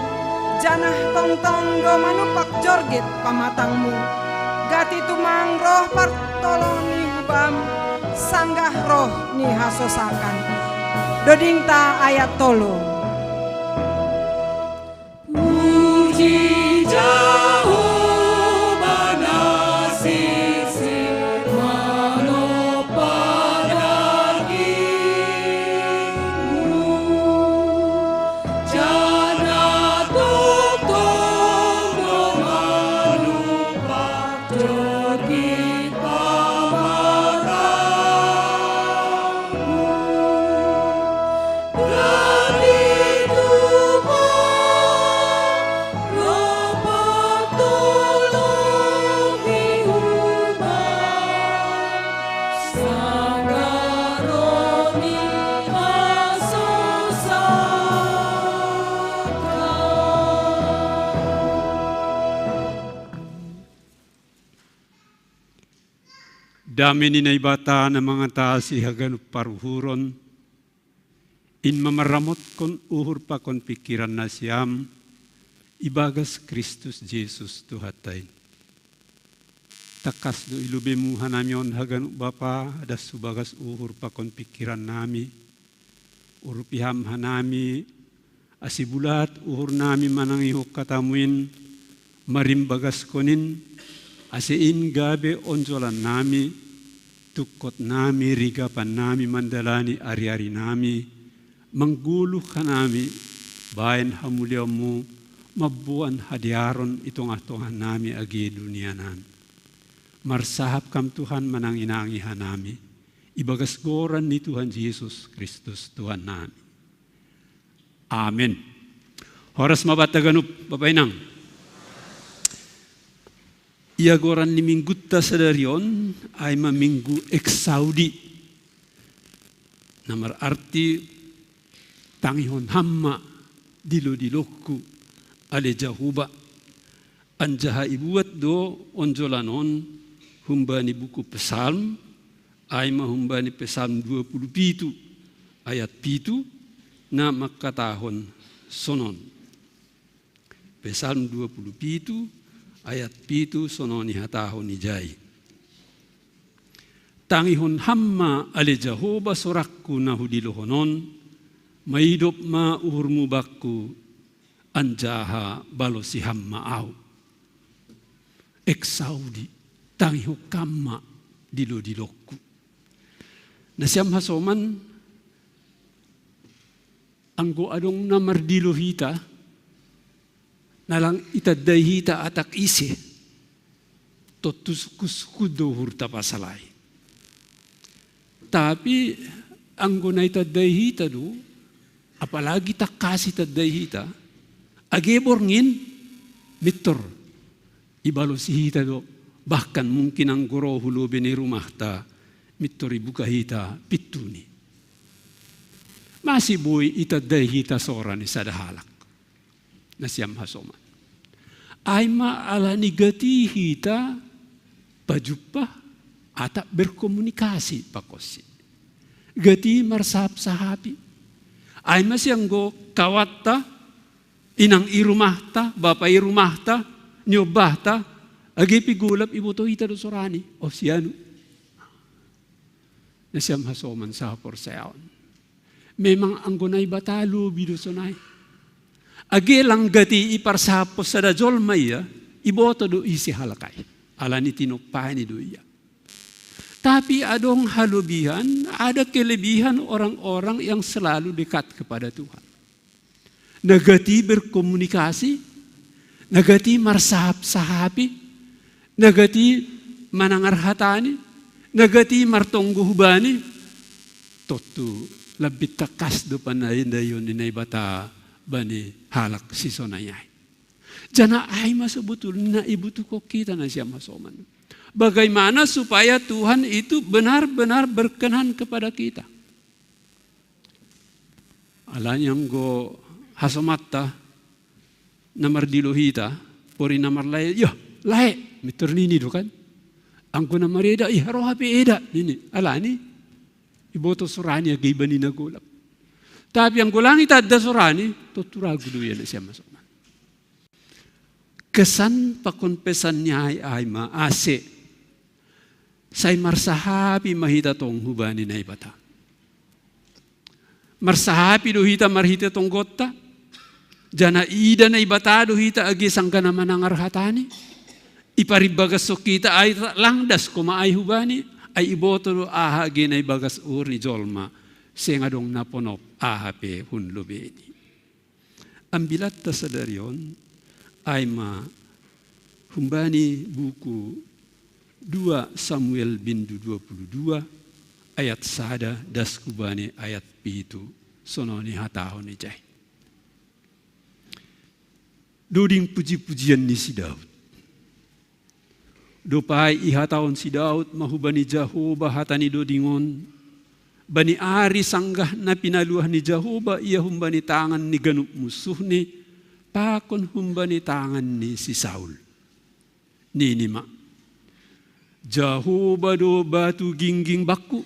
S1: janah tong-tong do manupak jorget pamatangmu. Gati tumang roh partolong ni hubam, sanggah roh ni hasosakan. Dodingta ayat tolu.
S3: Dami ni naibata na mga taasi hagan paruhuron, in mamaramot kon uhur pa kon pikiran na siyam, ibagas Kristus Jesus tuhatay. Takas do ilubimu hanamyon hagan Bapa, adas subagas uhur pa kon pikiran nami, urupiham hanami, asibulat uhur nami manangihok katamuin, marimbagas konin, asiin gabe onjolan nami, tukot nami, rigapan nami, mandalani ari-ari nami, mangguluh ka nami, bayan hamuliaw mo, mabuan hadiaron itong atungan nami agi dunia nami. Marsahap kam Tuhan manang inangihan nami, ibagas goran ni Tuhan Yesus Kristus Tuhan nami. Amen. Horas mabataganop, babainang. Iagoran ni minggutta sa darion ay maminggu eksaudi. Namar arti tangihon hamma dilo-dilokku ale jahuba. Anjaha ibuat do onjolanon humbani buku pesalm ay mahumbani pesalm 27 ayat 7 na makatahon sonon. Pesalm 27 ayat 7 sonon ihatahon ni jay. Tangihon hamma ale Jehovah sorakku na hudilohonon, maidop ma uhurmu bakku, anjaha balo si hamma au. Eksaudi, tangiho kamma dilo-dilokku. Nasyam hasoman, anggo adong namardilo hita, nalang itaday hita atak isi, totus kuskudo hurta pasalay. Tapi anggo na itaday hita do, apalagi takasi itaday hita, ageborngin mitor, ibalo si hita do, bahkan mungkin ang guro hulubi ni rumah ta, mitor ibuka hita pituni. Masih boy itaday hita soran ni sadahalak. Nasyam hasoman. Ay maala nigati hita pajupa ata berkomunikasi pakosi. Gati marsahap-sahapi. Ay masyanggo kawatta inang irumahta, bapa irumahta, nyobahta, agi pigulap ibuto hita do sorani. O siyano. Nasyam hasoman sa porsayaon. Memang anggonay batalo bido sonay. Agelang gati iparsapos sa dajol maya, iboto do isi halakay. Ala ni tinupay ni do iya. Tapi adong halubihan, ada kelebihan orang-orang yang selalu dekat kepada Tuhan. Nagati berkomunikasi, nagati marsahap-sahapi, nagati manangarhatani, nagati martongguhubani, totu labit takas do panayin dayon inay bata bani halak sisonayay. Jana ay masabutul na ibuto ko kita na siya masoman. Bagaimana supaya Tuhan itu benar-benar berkenan kepada kita. Alanyang go hasamatta namar dilohita pori namar lae yo lae mitur nini do kan. Angko namar eda roh hapi eda nini alani iboto surani agibani na golap. Tapi ang gulang itadda surani, tuturago do yan siya masoman. Kesan pakonpesan niya ay maase. Say marsahabi mahita tong hubani na ibata. marsahapi do hita marhita tonggotta, jana ida na ibata do hita agi sangka na manangar hatani, iparibagas so kita ay langdas kuma ay hubani, ay iboto do aha agi na ibagas uri jolma, sengadong naponop aha pe hunlubeni. Ambilat ta sadarion ay humbani buku 2 Samuel bindu 22 ayat sada das kubani ayat pitu sononi hatahon ni jai. Doding puji-pujian ni si Daud. Dopai ihatahon si Daud mahubani Jehovah hatani dodingon. Bani ari sanggah na pinaluah ni Jehovah iya humbani tangan ni ganup musuh ni pakon humbani tangan ni si Saul. Nini mak. Jehovah do batu gingging baku.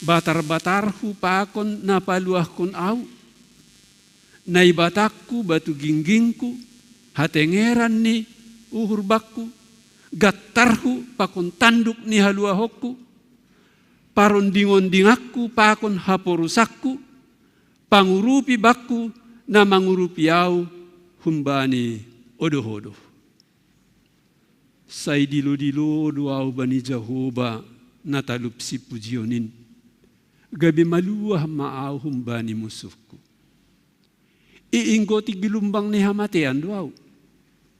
S3: Batar-batarhu pakon napaluah kon au. Naibatakku batu ginggingku. Hatengeran ni uhur baku. Gattarhu pakon tanduk ni haluahokku. Parondingon-dingakku pakon haporusakku. Pangurupi baku na mangurupi au humbani odoh-odoh. Say dilo-dilo duaw bani Jehovah natalup si pujionin. Gabi maluah maaw humbani musuhku. Iinggoti gilumbang ni hamatean duaw.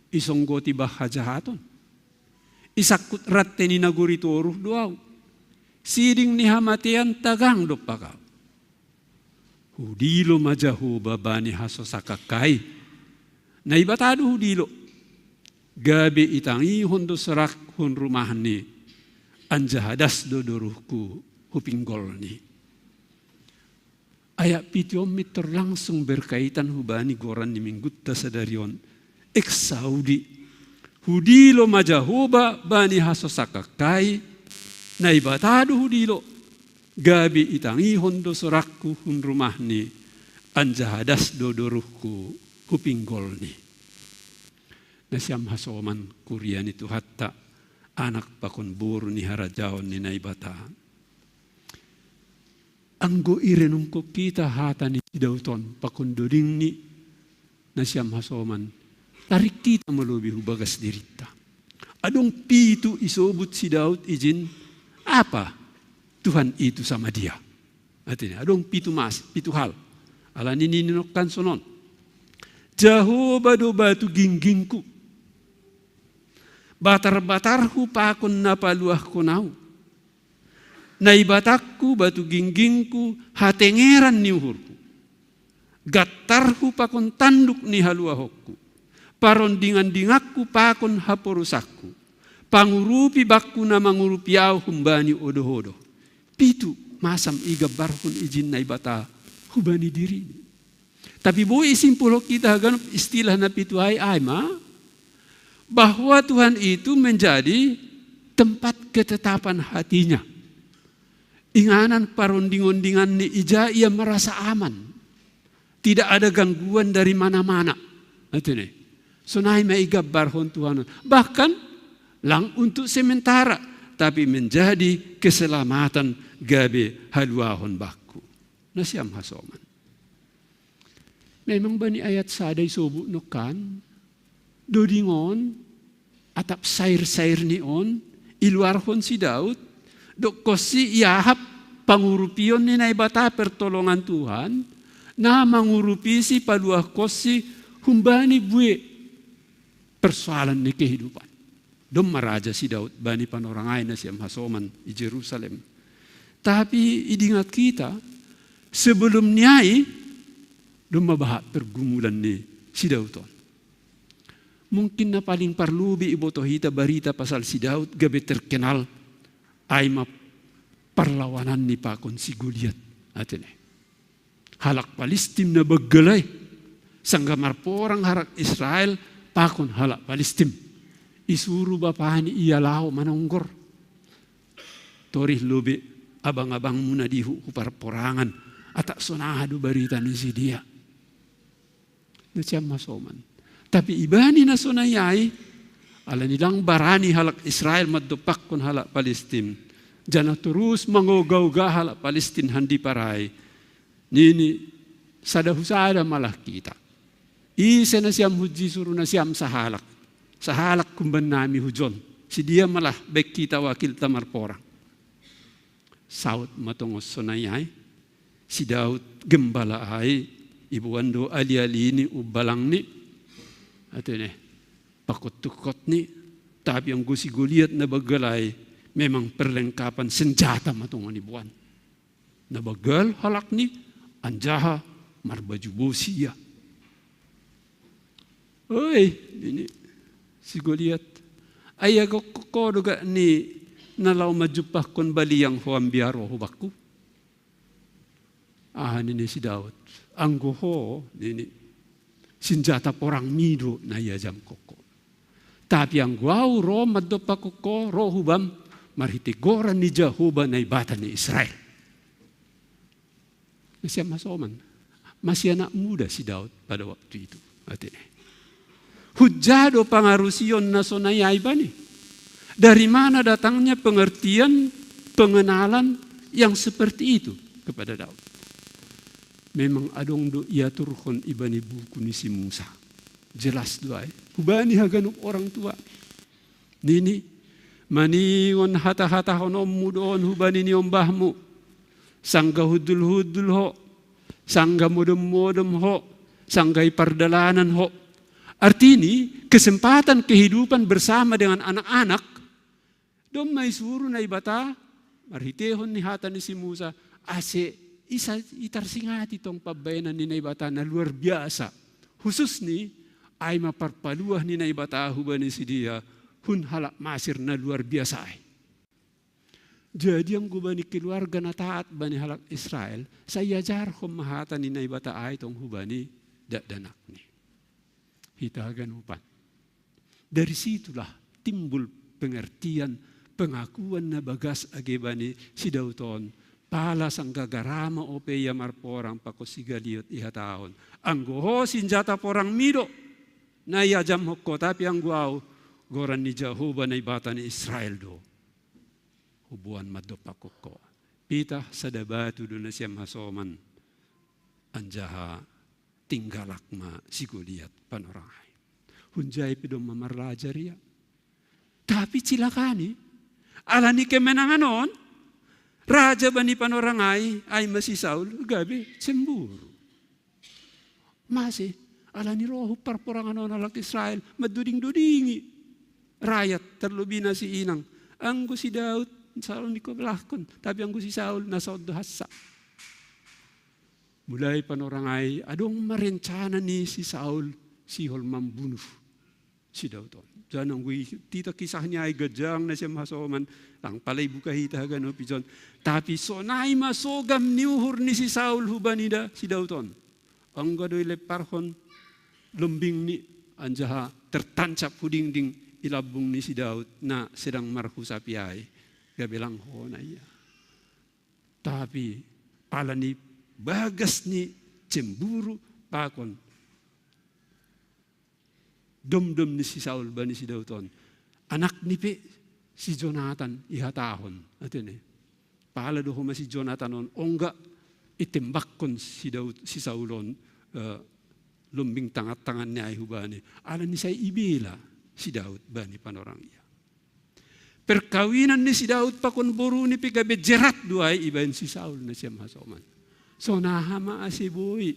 S3: Isonggoti bahajahaton. Isakut ratte ni naguritoruh duaw. Siding ni hamatean tagang dopakaw. Hudilo ma Jehovah bani hasosakakai. Naibatado hudilo. Gabi itangi hondo serak hon rumah ni anjahadas dodoruhku hupinggol ni. Ayat pitiomit terlangsung berkaitan hubani goran ni minggutta sadarion eksaudi hudilo majahoba bani hasosakakai naibatado hudilo gabi itangi hondo serakku hon rumah ni anjahadas dodoruhku hupinggol ni. Nasyam hasoman kurian itu hatta anak pakon buru ni harajaon ni naibata. Anggo irenung ko kita hata ni Dauton pakon doding ni nasyam hasoman. Tarik kita melobi hubagas dirita. Adong pitu isobut si Daud izin apa Tuhan itu sama dia. Artinya adong pitu hal. Ala nininokan sonon. Jehovah do batu ginggingku. Batar-batarhu pakon napaluah konau. Naibatakku batu ginggingku hatengeran ni uhurku. Gattarhu pakon tanduk ni haluahokku. Parondingan-dingakku pakon haporusakku. Pangurupi bakku na mangurupi au humbani odoh-odoh. Pitu masam igabarhun izin naibata hubani diri. Tapi boleh simpul kita ganap istilah na pitu ay bahwa Tuhan itu menjadi tempat ketetapan hatinya. Inganan parondingon-dingan ni ija ia merasa aman. Tidak ada gangguan dari mana-mana. Artinya, sunai maigabarhon Tuhan. Bahkan lang untuk sementara, tapi menjadi keselamatan gabe haluahon baku. Nasyam hasoman. Memang bani ayat sadai sobu nokan. Dodingon atap sair-sair nion iluarhon si Daud dok kosi iahap pangurupion ni naibata pertolongan Tuhan na mangurupi si paluah kosi humbani bue persoalan ni kehidupan dom maraja si Daud bani panorangai na siam hasoman di Jerusalem. Tapi idingat kita sebelum niai dom mabahak pergumulan ni si Daudon. Mungkin na paling parlubi iboto hita barita pasal si Daud gabe terkenal ay parlawanan ni pakon si Goliat. Atene. Halak Palestin na baggalay. Sanggamar porang harak Israel pakon halak Palestin. Isuru bapani iyalaw manonggor. Torih lubi abang-abang muna dihu kuparporangan. Atak sonahadu barita ni si dia. Nasyam masoman. Tapi ibani na sonayay, ala nilang barani halak Israel madupak kon halak Palestin. Jana terus mangogaw-ga halak Palestin handi paray. Nini sadahusada malah kita. Isa na siyam huji suruh na siyam sahalak. Sahalak kumban nami hujon. Si dia malah baik kita wakil tamar porang. Saud matongos sonayay. Si Daud gembala ay. Ibu ando ali-ali ni ubalang ni. Ato ne. Pakot-tukot ni. Tapi ang gusi Goliat na bagalay. Memang perlengkapan senjata matongan ibuan. Nabagal halak ni. Anjaha marbaju bosia. Oi, ini si Goliat. Ayago ko doga ni nalaw majupah kon baliyang huam biaro hubakku. Ini si Daud. Anggoho ini senjata porang mido na yajam koko. Tapi ang guau ro madopa koko ro hubam marhitigoran ni Jehovah na ibatan ni Israel. Masih masoman. Masih anak muda si Daud pada waktu itu. Hujado pangarusion na sonayay ba ni? Dari mana datangnya pengertian, pengenalan yang seperti itu kepada Daud? Memang adong do iaturhon ibani buku ni si Musa. Jelas doa. Hubani haganuk orang tua. Nini maningon hata-hata honom mudon hubani ni ombahmu. Sangga hudul-hudul ho. Sangga modem-modem ho. Sangga pardalanan ho. Artinya kesempatan kehidupan bersama dengan anak-anak. Dom may suru na ibata. Marhitehon ni hata ni si Musa. Ase isa itarsingati tong pabayanan ni naibata na luar biasa. Khusus ni ay maparpaluah ni naibata hubani si dia. Hun halak masir na luar biasa ay. Jadi ang gubani keluarga na taat bani halak Israel, saya jar mahata ni naibata ay tong hubani danak ni. Hitagan upan. Dari situlah timbul pengertian, pengakuan na bagas agebani si Dauton. Pala sang gagarama ope yamar porang pakosigaliot ihataon. Ang goho sinjata porang mido. Na yajam hokko tapi ang guaw goran ni Jehovah na ibatan ni Israel do. Hubuan madopakoko. Pita sa dabatu do na siya masoman. Anjaha tinggalak ma si Goliat panorangay. Hunjay pidom mamarraja riya. Tapi cilakani. Alani kemenanganon. Raja bani panorangay ay masih Saul. Gabi cemburu. Masih. Alani roho parporangan anak Israel. Maduding-dudingi. Rakyat terlebih na si Inang. Anggo si Daud. Saul ni ko belakon. Tapi anggo si Saul nasa odhasa. Mulai panorangay. Adong merencana ni si Saul. Sihol membunuh si Daud. Jangan tita kisahnya ay gajang na siya masoman. Lang palay buka hita gano pijon. Tapi sonay masogam niuhur ni si Saul hubanida si Dauton. Ang gadoy leparhon lumbing ni anjaha tertancap huding-ding ilabung ni si Daud na sedang marhusapi ay. Gabilang ho na iya. Tapi pala ni bagas ni cemburu pakon. Dom-dom ni si Saul ba ni si Dauton. Anak ni pe si Jonathan ihatahon. Ato ni. Pahala do huma si Jonathan on. Ongga itembak kon si Daud si Saulon. Lumbing tangat-tangan niya ay hubani. Ala ni say ibila si Daud ba ni panorang iya. Perkawinan ni si Daud pa kon buru ni pigabe jerat duay ibayin si Saul na siya masoman. So nahama asibuhi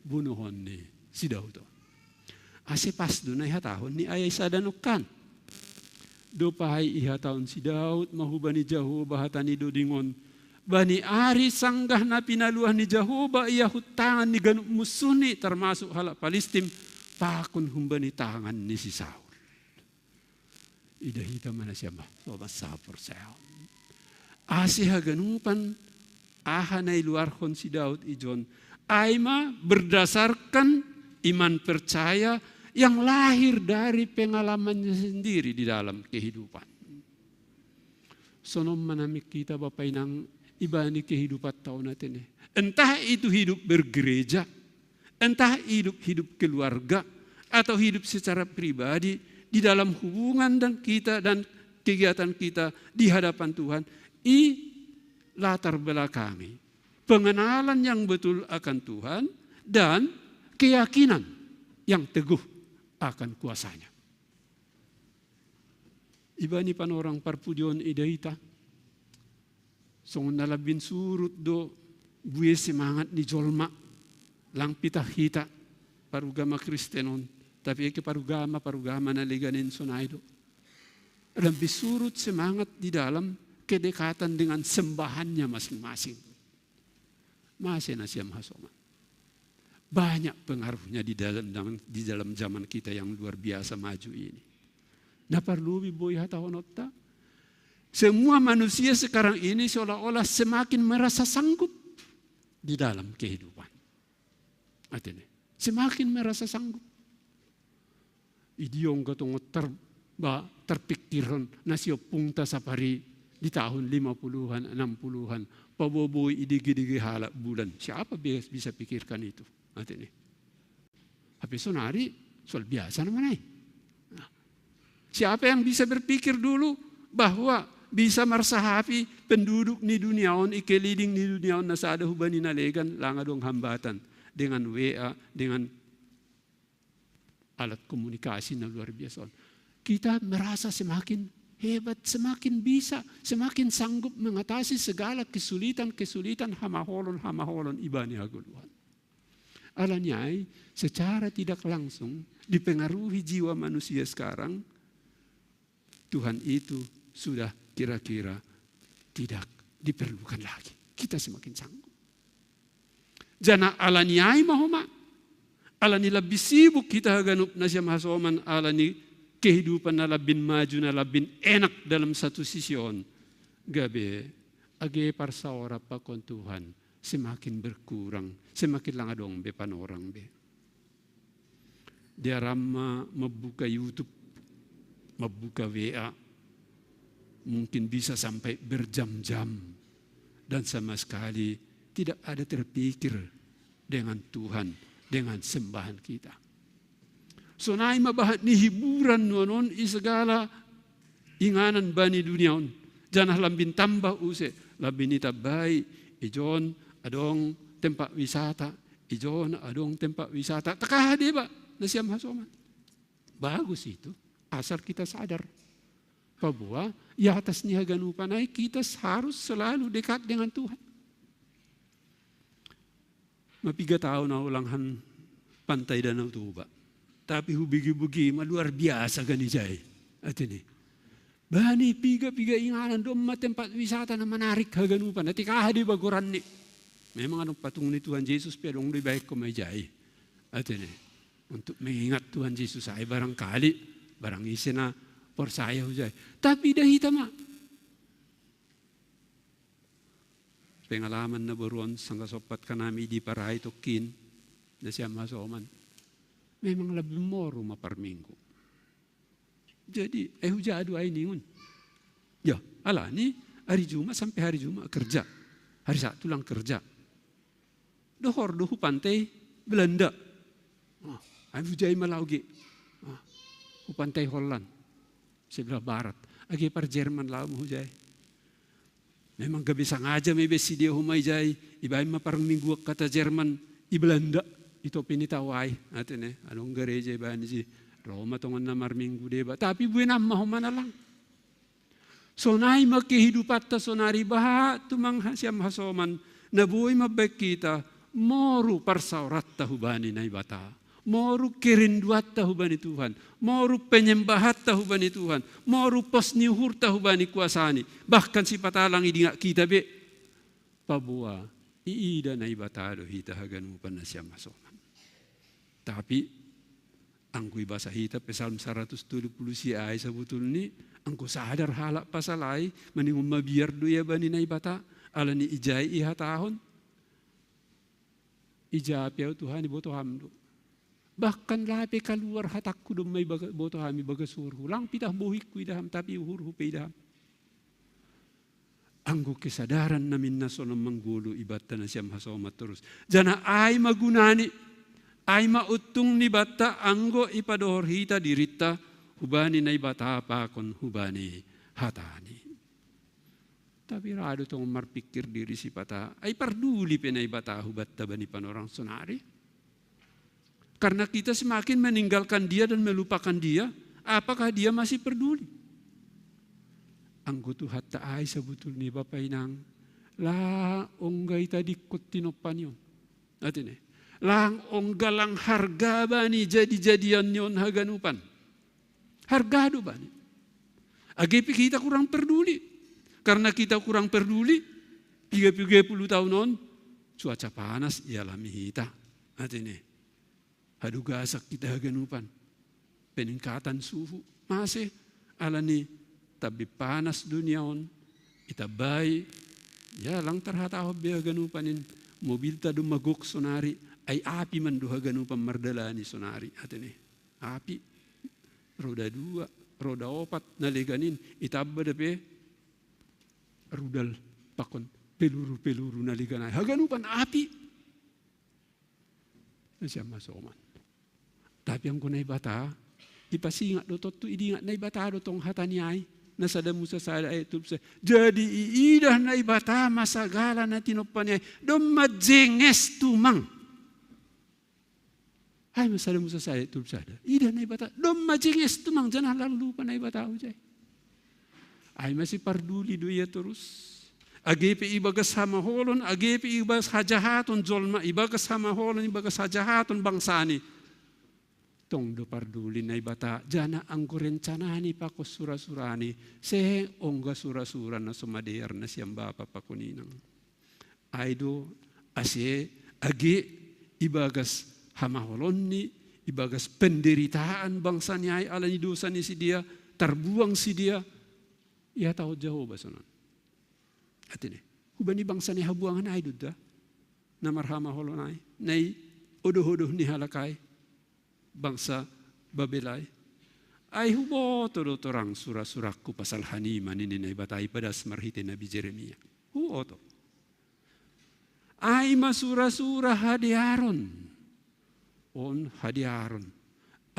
S3: bunuhon ni si Daud. Ase pas doon ay hatahon ni ayay sa danukan. Do pahay ihatahon si Daud, mahuba ni Jehovah hatan ni dodingon. Bani ari sanggah na pinaluhan ni Jehovah iya hutangan ni ganuk musuni termasuk halak Palestim. Pakon humba ni tangan ni si Saul. Ida hita mana siya ba? Sobat sapor sayo. Ase haganupan ahanay luarhon si Daud ijon. Ayma berdasarkan iman percaya yang lahir dari pengalamannya sendiri di dalam kehidupan. Sonom manamik kita Bapak Inang ibani kehidupan tahun natin. Entah itu hidup bergereja, entah hidup keluarga, atau hidup secara pribadi di dalam hubungan dan kita dan kegiatan kita di hadapan Tuhan. Latar belakangi pengenalan yang betul akan Tuhan, dan keyakinan yang teguh akan kuasanya. Ibani panorang parpudion ideita, songon nalabin surut do buye semangat ni jolma, lang pitah hita, parugama Kristenon, tapi eke parugama na leganin sonaido. Lebih surut semangat di dalam kedekatan dengan sembahannya masing-masing. Masih nasiam hasoman. Banyak pengaruhnya di dalam zaman kita yang luar biasa maju ini. Nah perlu boy hatahonotta. Semua manusia sekarang ini seolah-olah semakin merasa sanggup di dalam kehidupan. Artinya, semakin merasa sanggup. Idiong katong terpikiran nasio pungta sapari di tahun 50-an, 60-an. Paboboy idigi-digi halak bulan. Siapa bisa pikirkan itu? Artinya. Tapi sonari soal biasa naman ay. Siapa yang bisa berpikir dulu bahwa bisa marsahapi penduduk ni duniaon, ikeliding ni duniaon na sa ada hubani nalegan langadong hambatan dengan WA, dengan alat komunikasi na luar biasa. Kita merasa semakin hebat, semakin bisa, semakin sanggup mengatasi segala kesulitan-kesulitan hamaholon ibani haguluhan. Alanyai secara tidak langsung dipengaruhi jiwa manusia sekarang, Tuhan itu sudah kira-kira tidak diperlukan lagi. Kita semakin sanggup. Jana alaniai mahoma. Alani lebih sibuk kita ganup nasyam hasoman alani kehidupan na labin maju na labin enak dalam satu sision. Gabe age parsaora pa kon Tuhan semakin berkurang, semakin langadong be panorang be. Dia ramah membuka YouTube, membuka WA, mungkin bisa sampai berjam-jam dan sama sekali tidak ada terpikir dengan Tuhan, dengan sembahan kita. Sonai mabahat ni hiburan nonon isegala inganan bani duniaon. Janah lambin tambah use, lambin itabai, ijon adong tempat wisata, ijon adong tempat wisata. Takah di ba nasiam hasoman. Bagus itu. Asal kita sadar bahwa ya atas niaganupanay kita harus selalu dekat dengan Tuhan. Mapiga tahun na ulanghan pantai Danau Toba. Tapi hubigi-bugi luar biasa ganijay. At ini. Bani piga-piga inganan doon tempat wisata na menarik haganupan. At ikahadi baguran ni. Memang anong patung ni Tuhan Yesus pero ang baik ko may jay. At ini. Untuk mengingat Tuhan Yesus ay barangkali barang isi na persaya hujay. Tapi dah hitama. Pengalaman na baruan sangga sopat kanami di paray tokin na siya masoman. Memang lebih moro maparminggu. Jadi hujado ay ningun. Ya, ala ni hari Jumat sampai hari Jumat kerja. Hari Sabtu lang kerja. Dohu pantai Belanda. Ay hujay malaugi. Pantai Holland sebelah barat. Agi par Jerman lah hujay. Memang gak bisa ngaja may besi dia humay jay. Ibay maparang minggu kata Jerman i Belanda ito pinitaway. Atin anong gereja ibayan si Roma tongan na marminggu deba. Tapi buenam mahumana lang. Sonay magkehidupat ta sonari baha tumang siam hasoman na buhay mabek kita moru parsaurat tahubani na ibata. Moru kerinduat tahubani Tuhan. Moru penyembahat tahubani Tuhan. Moru posniuhur tahubani kuasani. Bahkan si patalang idingak kita be. Pabua. Iida na ibatado hita haganupan na siya masoman. Tapi. Angko'y basa hita Psalm 170 si ay sa butul ni. Angko sadar halak pasalay. Maningum mabiyar doya ba ni na ibata. Ala ni ijay ihatahon. Ijapiaw Tuhan iboto hamdo. Bahkan lapi keluar hatakku dum may boto hami bagasurhu. Lang pitah buhik ku idaham tapi uhurhu pe idaham. Anggo kesadaran namin na sonong manggulo ibata na siyam hasomat terus. Jana ay magunani, ay mautung ni bata anggo ipadohor hita dirita hubani na ibata pa kon hubani hatani. Tapi rado tong marpikir diri si pata, ay parduli penay bata hubatta bani panorang sonari. Karena kita semakin meninggalkan dia dan melupakan dia, apakah dia masih peduli? Anggutu hatta ay sebetulnya Bapak Inang, la onggay tadi kutinopan yun. Atin lang onggalang harga bani jadi-jadian yon haganupan. Hargado bani. Agepi kita kurang peduli. Karena kita kurang peduli, 30 tahun on, cuaca panas ialami kita. Atine, hadugasak kita haganupan. Peningkatan suhu, masih alani, tapi panas dunia on, itabay, ya lang terhataw haganupanin, mobil tadu maguk sonari, ay api man haganupan mardalani sonari. Atine, api, roda 2, roda 4, naliganin, itabba dape, rudal pakon peluru-peluru naliganay haganupan api siya masoman. Tapi ang kunay bata ipasingat do to idingat na ibata do tong hataniay nasada mo sa sada ay tubsa jadi iidah na ibata masagala na tinopanyay do madjenges tumang ay masada mo sa sada tubsa idah na ibata do madjenges tumang jangan lalu pa na ibata ujay. Ay masih parduli doya terus. Agepe ibagas hamaholon, agepe ibagas hajahaton jolma, ibagas hamaholon, ibagas hajahaton bangsani. Tong do parduli na ibata, jana anggo rencanani pako sura-surani, seheng ongga sura-sura na sumadear na siyang bapa pakuninang. Ay do ase age ibagas hamaholon ni, ibagas penderitaan bangsa niya ay alani dosa ni si dia, terbuang si dia, ia tahu Jehovah sonon. Atine, hubani bangsa ni habuangan ay duda, na marhama holonay, nay odoh-odoh ni halakay, bangsa Babelay. Ay hubo torang surah-surahku pasal haniman ini nay batay padas marhiti Nabi Jeremia. Hubo to. Ay masura-surah hadiaron. On hadiaron.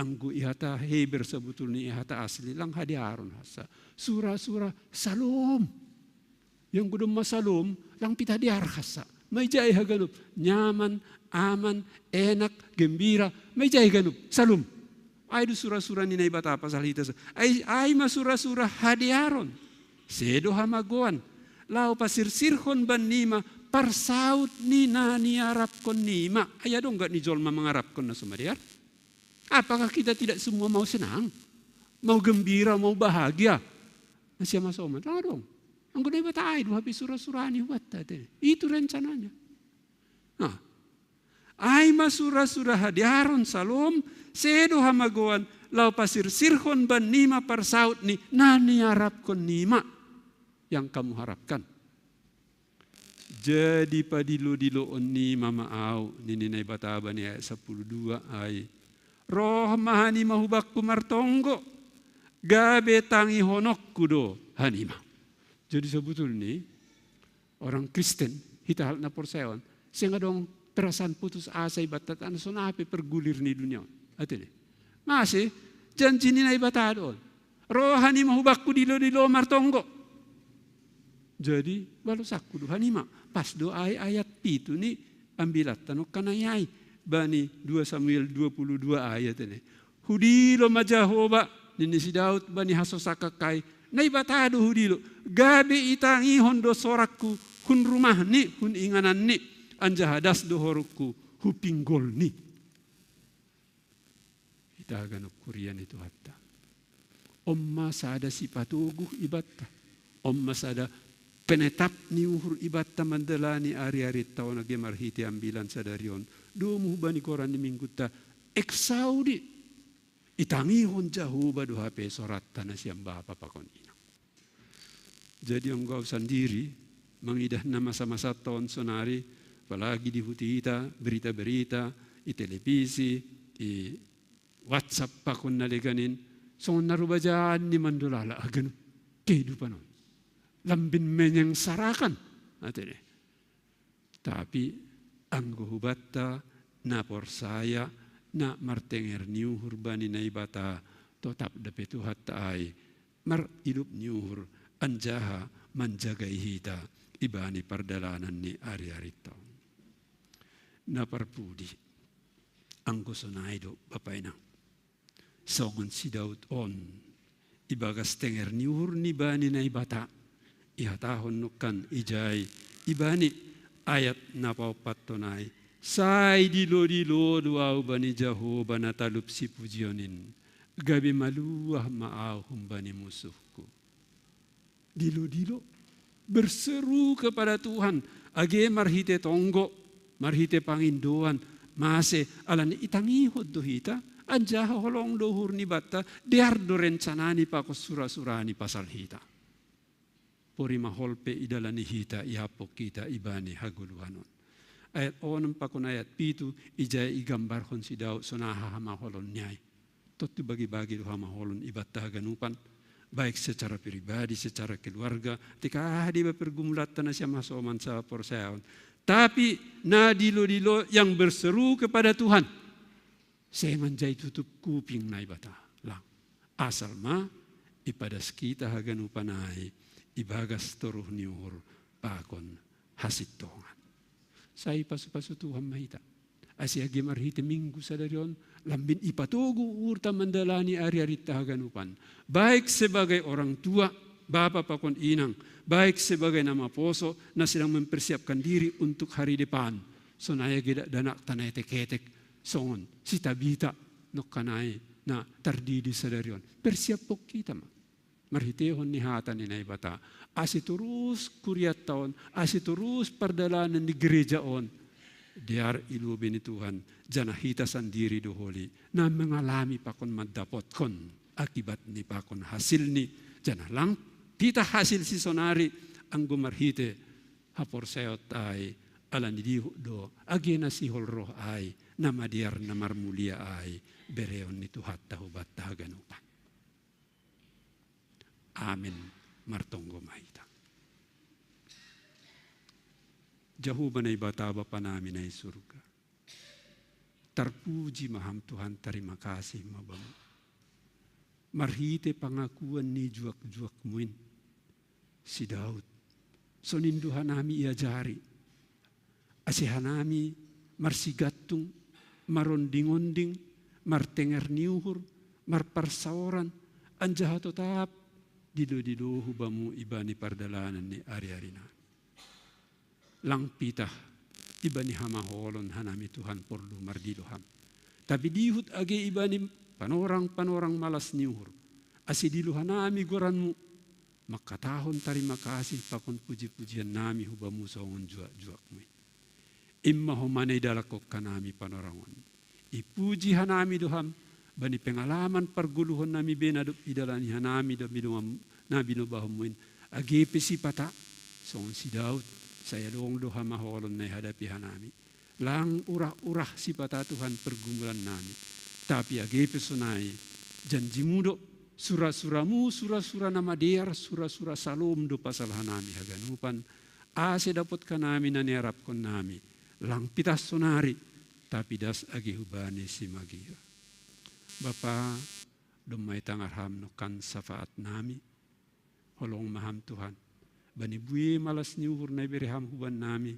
S3: Anggu ihata Heber sebetulnya ihata asli lang hadiaron hasa. Surah-surah salom. Yang gudum masalom lang pita diar hasa. May jay haganup. Nyaman, aman, enak, gembira. May jay haganup. Salom. Ay do surah-surah ni naibata pasal hita. Ay masura-surah hadiaron. Sedo hamaguan. Lau pasir-sirhon ban nima. Parsaut ni nani arap kon nima. Ay adong gak ni jolma mangarap kon na sumadiar. Apakah kita tidak semua mau senang? Mau gembira, mau bahagia? Masih masoman. Lah dong. Ang gunay batay, habis surah-surah ni buat tadi. Itu rencananya. Nah, ay masura-surah hadiaron salom, sedo hamagoan, lau pasir sirhon ban nima parsaut ni, nani harap kon nima yang kamu harapkan. Jadi padilo-dilo on nima maau, ninay bataba ni ayat 12 ay. Roh mahani mahubak kumartonggo, gabe tangi honok kudo hanima. Jadi sebetulnya orang Kristen hita hal na porseon, sehingga dong perasaan putus asa ibatat an sonape pergulir ni dunia. Atene. Masih janji ni na ibata doon. Roh hani mahubak kudilo-dilo martonggo. Jadi balusak kudo hanima. Pas do ayat itu ni ambilat tanok kanayay. Bani 2 Samuel 22 ayat ini. Hudilo majahoba nini si Daud bani hasosakakay. Naibatado hudilo. Gabi itangi hondo sorakku hun rumah ni hun inganan ni anjahadas dohorku hupinggol ni. Kita ganap kurian itu hatta. Omma sada si patuguh ibatta. Omma sada penetap ni uhur ibatta mandalani ari-ari tao na gemarhiti ambilan sadarion. Domu bani koran ni mingguta eksaudi itangi hon jahuba do hape sorat tanah siam bapa pakon ina. Jadi engkau sendiri mengidah masa-masa tahun sonari, apalagi di hutita berita-berita, di televisi, di WhatsApp pakon naleganin, songon narubajaan ni mandolala agan kehidupan on. Lambin menyang sarakan, atene. Tapi anggo hubatta na porsaya na martenger niuhur bani na ibata tetap dapat hatta ay mar hidup niuhur anjaha manjagai hita ibani pardalanan ni ari-ari taon. Naparpudi ang kusonaido bapainang. Songon si Daud on ibagas tenger ni urni bani na ibata ihatahon nukan ijay ibani ayat napaupatonay say dilo-dilo duaw bani Jehovah natalup si pujionin gabi maluah maaw humbani musuhku. Dilo-dilo berseru kepada Tuhan age marhite tonggo marhite pangindoan mase alan itangihod do hita anjaha holong dohur ni bata diardo rencanani pako sura-surani pasal hita. Puri maholpe idalani hita ihapok kita ibani haguluhanon. Ayat 6 pakon ayat 7 ijay igambarhon si Daud sonaha hamaholon nyai. Totu bagi-bagi do hamaholon ibata haganupan baik secara pribadi, secara keluarga. Tika di ba pergumulatan na siya masoman sa porsayaon. Tapi na dilo-dilo yang berseru kepada Tuhan. Saya manjay tutup kuping na ibata lang. Asal ma ipadas kita haganupanay ibagas toruh niur pakon hasitongan. Sa ipasu-pasu Tuhan mahita. Asya gimarhite minggu sa darion lambin ipatugo urta mandalani ari-ari haganupan. Baik sebagai orang tua, bapa pakon inang, baik sebagai nama poso na sedang mempersiapkan diri untuk hari depan. Sonaya gida danak tanay teketek songon si tabita no kanay na tardidi sa darion. Persiap po kita ma. Marhitehon ni hata ni naibata. Asi terus kuriat taon, asi terus pardalanan di gereja on. Diar ilubi ni Tuhan, jana hita sandiri doholi, na mengalami pakon madapot kon, akibat ni pakon hasil ni, jana lang, pita hasil si sonari, ang gumarhite, hapor sayot ay, alan di do, agena si holroh ay, na madiar na marmulia ay, bereon ni Tuhat tahubat tahaganupan. Amin, martonggo mahita. Jehovah na ibataba pa namin ay surga. Terpuji maham Tuhan, terima kasih mabang. Marhite pangakuan ni juak-juak muin. Si Daud. Soninduhan nami iajari. Asihan nami marsigatung, maronding-onding, martenger niuhur, marparsaoran, anjaha tetap dilo-dilo hubamu ibani pardalanan ni ari-ari na. Lang pitah ibani hamaholon hanami Tuhan porlu mardiloham. Tapi dihut age ibani panorang-panorang malas niuhur. Asi diluhan nami goranmu. Makatahon terima kasih pakon puji-pujian nami hubamu songon juak-juakmu. Imma homane dalakok kanami panorangon. Ipuji hanami doham. Bani pengalaman perguluhon nami benadup idalani hanami do minum nabi no bahamuin. Age pesipata songon si Daud. Saya doang doha maholon na hadapi hanami. Lang urah-urah si pata Tuhan pergumulan nami. Tapi agepe sonai janji mudo surah-surahmu surah-surah nama dear surah-surah salom do pasal hanami haganupan. Ase dapat kanami na niarap kon nami. Lang pitas sonari tapi das age hubani si magira. Bapa dumay tangarham no kan safaat nami. Holong maham Tuhan. Bani bui malas niuhur na ibereham huban nami.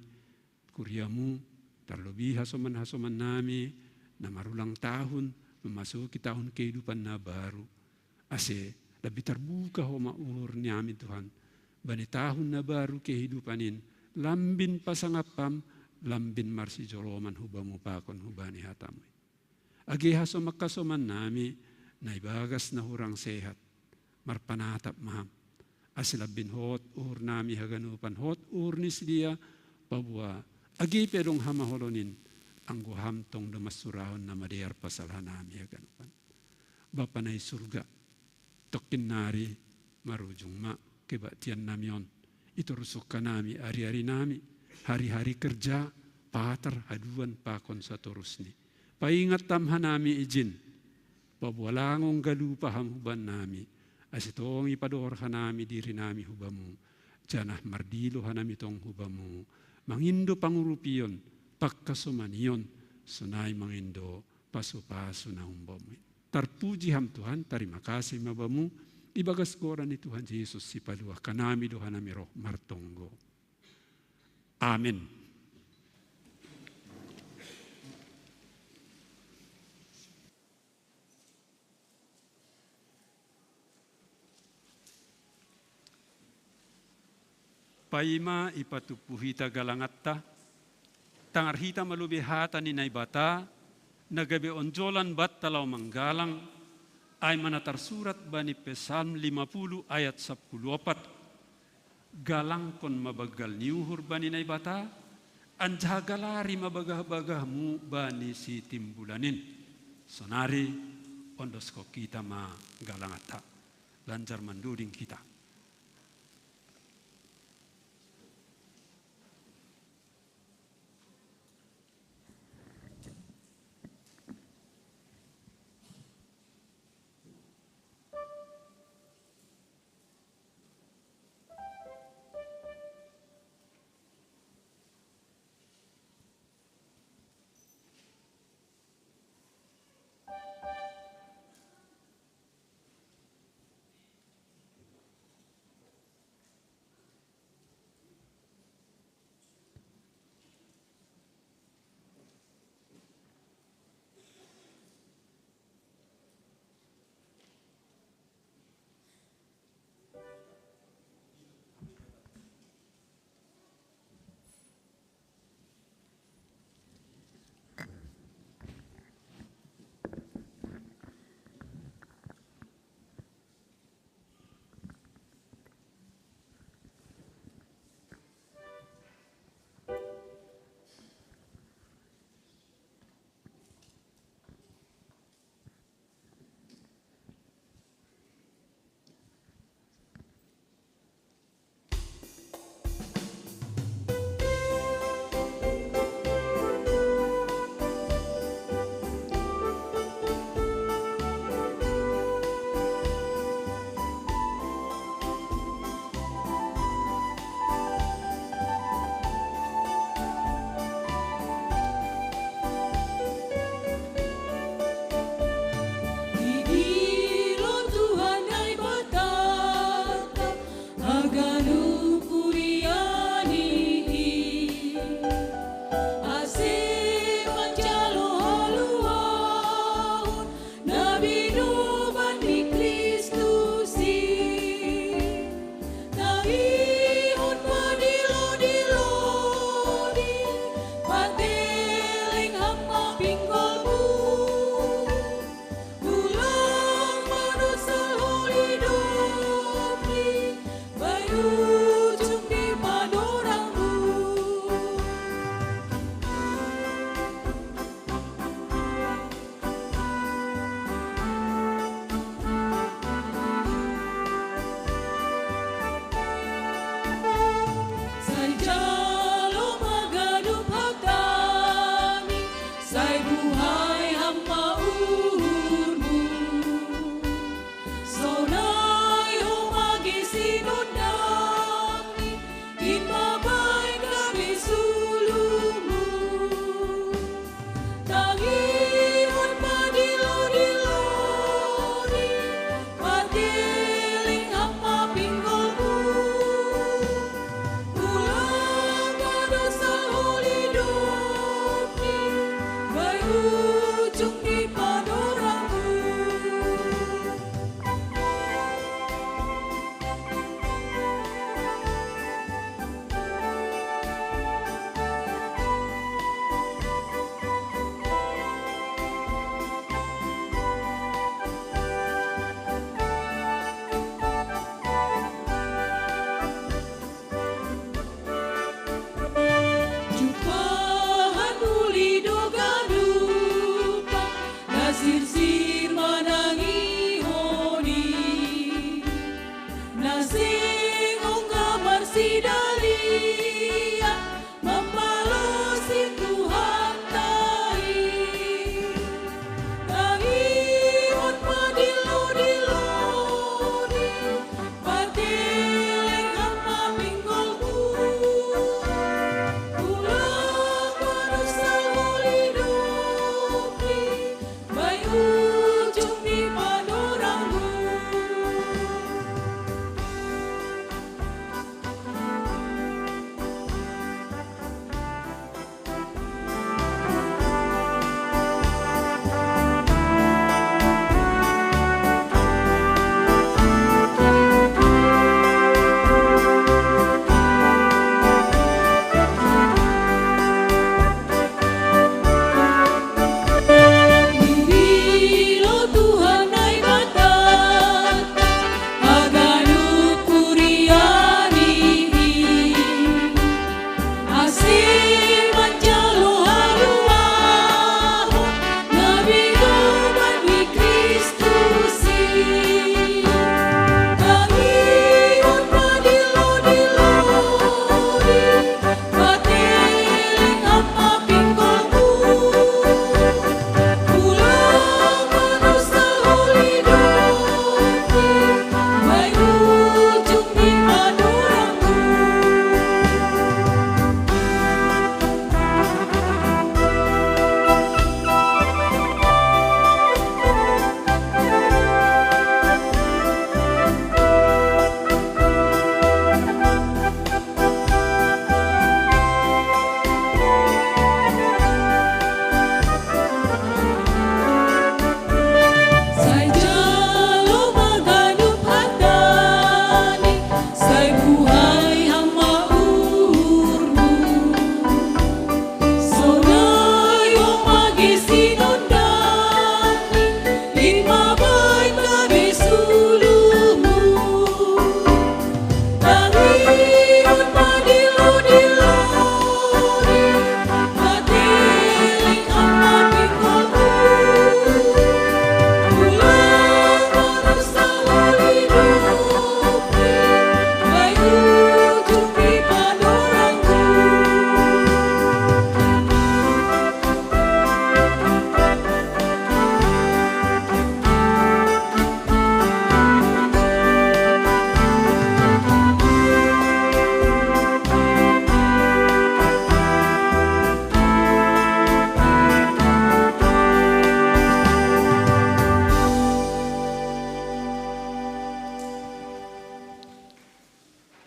S3: Kuriamu, terlebih hasoman-hasoman nami, na marulang tahun, memasuki tahun kehidupan na baru. Ase, lebih terbuka homa uhur nami Tuhan. Bani tahun na baru kehidupanin, lambin pasangapam, lambin marsi joloman hubamu pakon hubani hatamu. Agi hasomak-kasoman nami, na ibagas na hurang sehat, marpanatap maham. Asilabin hot ur nami haganupan hot ur nisdia pabua agi pedong hamaholonin ang guhamtong damasurahon na madiar pasalhan nami haganupan. Bapa na surga tokin nari marujung ma kebatian namion itu rusuk kanami ari-ari nami hari-hari kerja patar haduan pakon satorusni paingat tamhan nami izin pabualangong galupa hamuban nami. Asitong ipador hanami diri nami hubamu. Janah mardilo hanami tong hubamu. Mangindo pangurupion, pagkasumanion, sunay mangindo, pasu-pasu na humbamu. Terpuji ham Tuhan, terima kasih mabamu. ibagas goran ni Tuhan Yesus si padua kanami dohanami roh martonggo. Amin. Paima ipatupuhita galangatta, tangarhita malubihata ni naibata, nagabi onjolan bat talaw manggalang, ay manatar surat bani Psalm 50 ayat 14. Galang kon mabagal niuhur bani naibata, anjagalari mabagah-bagahmu bani si timbulanin. Sonari, ondosko kita ma galangata, lanjar manduding kita.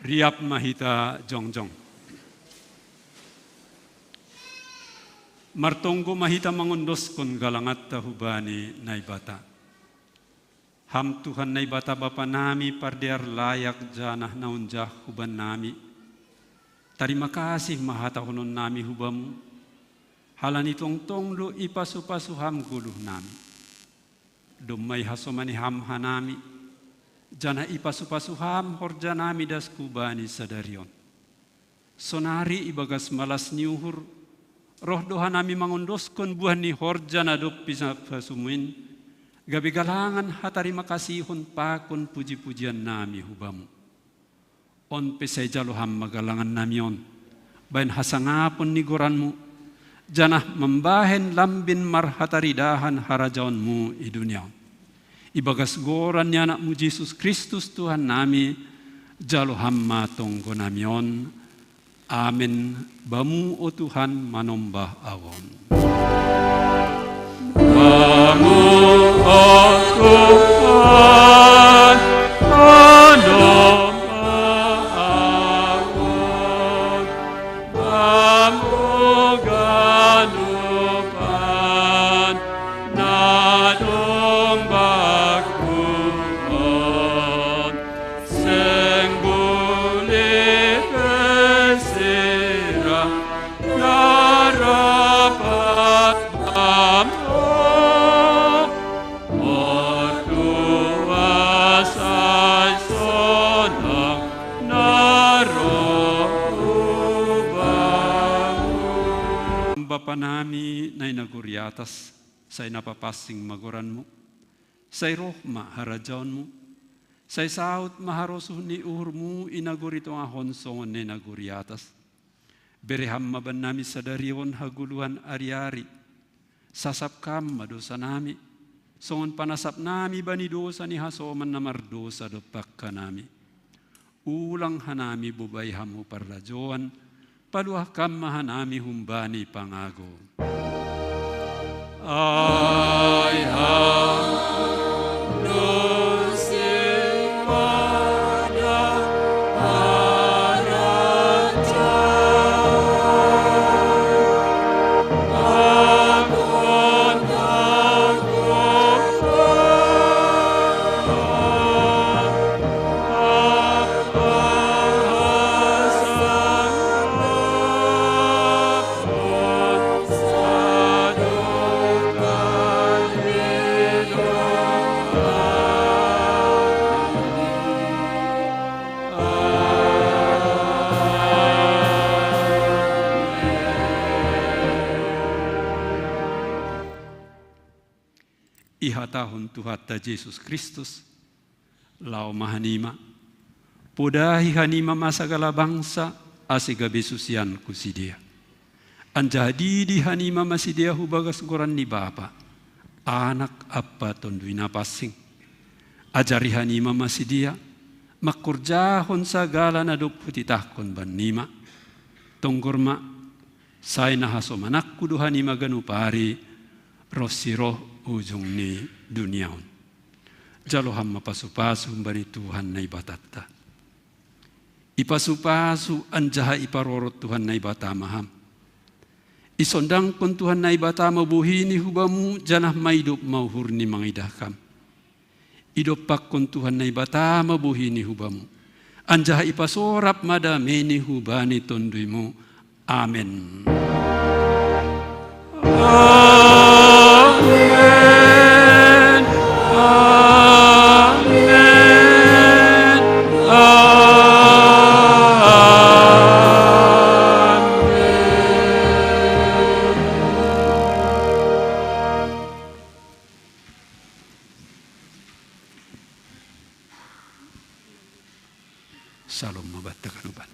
S3: riap mahita jongjong. Martonggo mahita mangundos kun galangat tahubani naibata. Ham Tuhan naibata Bapa nami pardiar layak janah naunjah huban nami. Terima kasih mahata hunun nami hubamu. Halani tong lo ipasu-pasu ham guluh nami. Dumai hasomani ham hanami. Jana ipasu-pasu ham horja nami das kubani sadarion. Sonari ibagas malas niuhur. Roh doha nami mangundoskon buah ni horja nadop bisa pasumuin. Gabi galangan hatari makasihun pakun puji-pujian nami hubamu. On pesai jaloham magalangan nami on. Bain hasangapun ni goranmu. Janah membahen lambin marhatari dahan harajaonmu i dunia. Ibagas goran ni anakmu Yesus Kristus Tuhan nami. Jaloham matonggo nami on. Amin. Bamu o Tuhan manombah awon. Bamu o Tuhan manombah awon. Bamu ganupan nadong bakkuon. Sengbuli pesira narapat amno. Ortuasai sonang narohubamu. Bapa nami na inaguri atas say napapasing magoranmu, say rohma harajaonmu, say saut maharosuh ni uhurmu inaguri to ahon songon ni naguri atas. Bereham maban nami sadarion haguluhan ari-ari, sasap kam madosa nami, songon panasap nami bani dosa ni hasoman na mardosa dopak ka nami. Ulang hanami bubay hamu parlajoan, paluah kam mahanami humbani pangago. Ay ihatahun Tuhata Yesus Kristus, lau mahanima, podahi hanima masagala bangsa, asigabe susian kusidia. Anjadi di hanima masidia hubagas goran ni Bapa, anak apa tonduina pasing. Ajari hanima masidia, makurjahon sagala nadop putitahkon banima. Tonggorma, say nahasomanakku duhanima ganupari, rosiroh ujung ni duniaun. Jaloham mapasu-pasu bani Tuhan na ibatatta. Ipasu-pasu anjaha iparorot Tuhan na ibatamaham. Isondang pun Tuhan na ibatama buhini hubamu janah maidop mauhur ni mangidahkam. Idopak kun Tuhan na ibatama buhini hubamu. Anjaha ipasorap madameni hubani tonduimu. Amen. Amen. Amen. Salam mabata kanuban.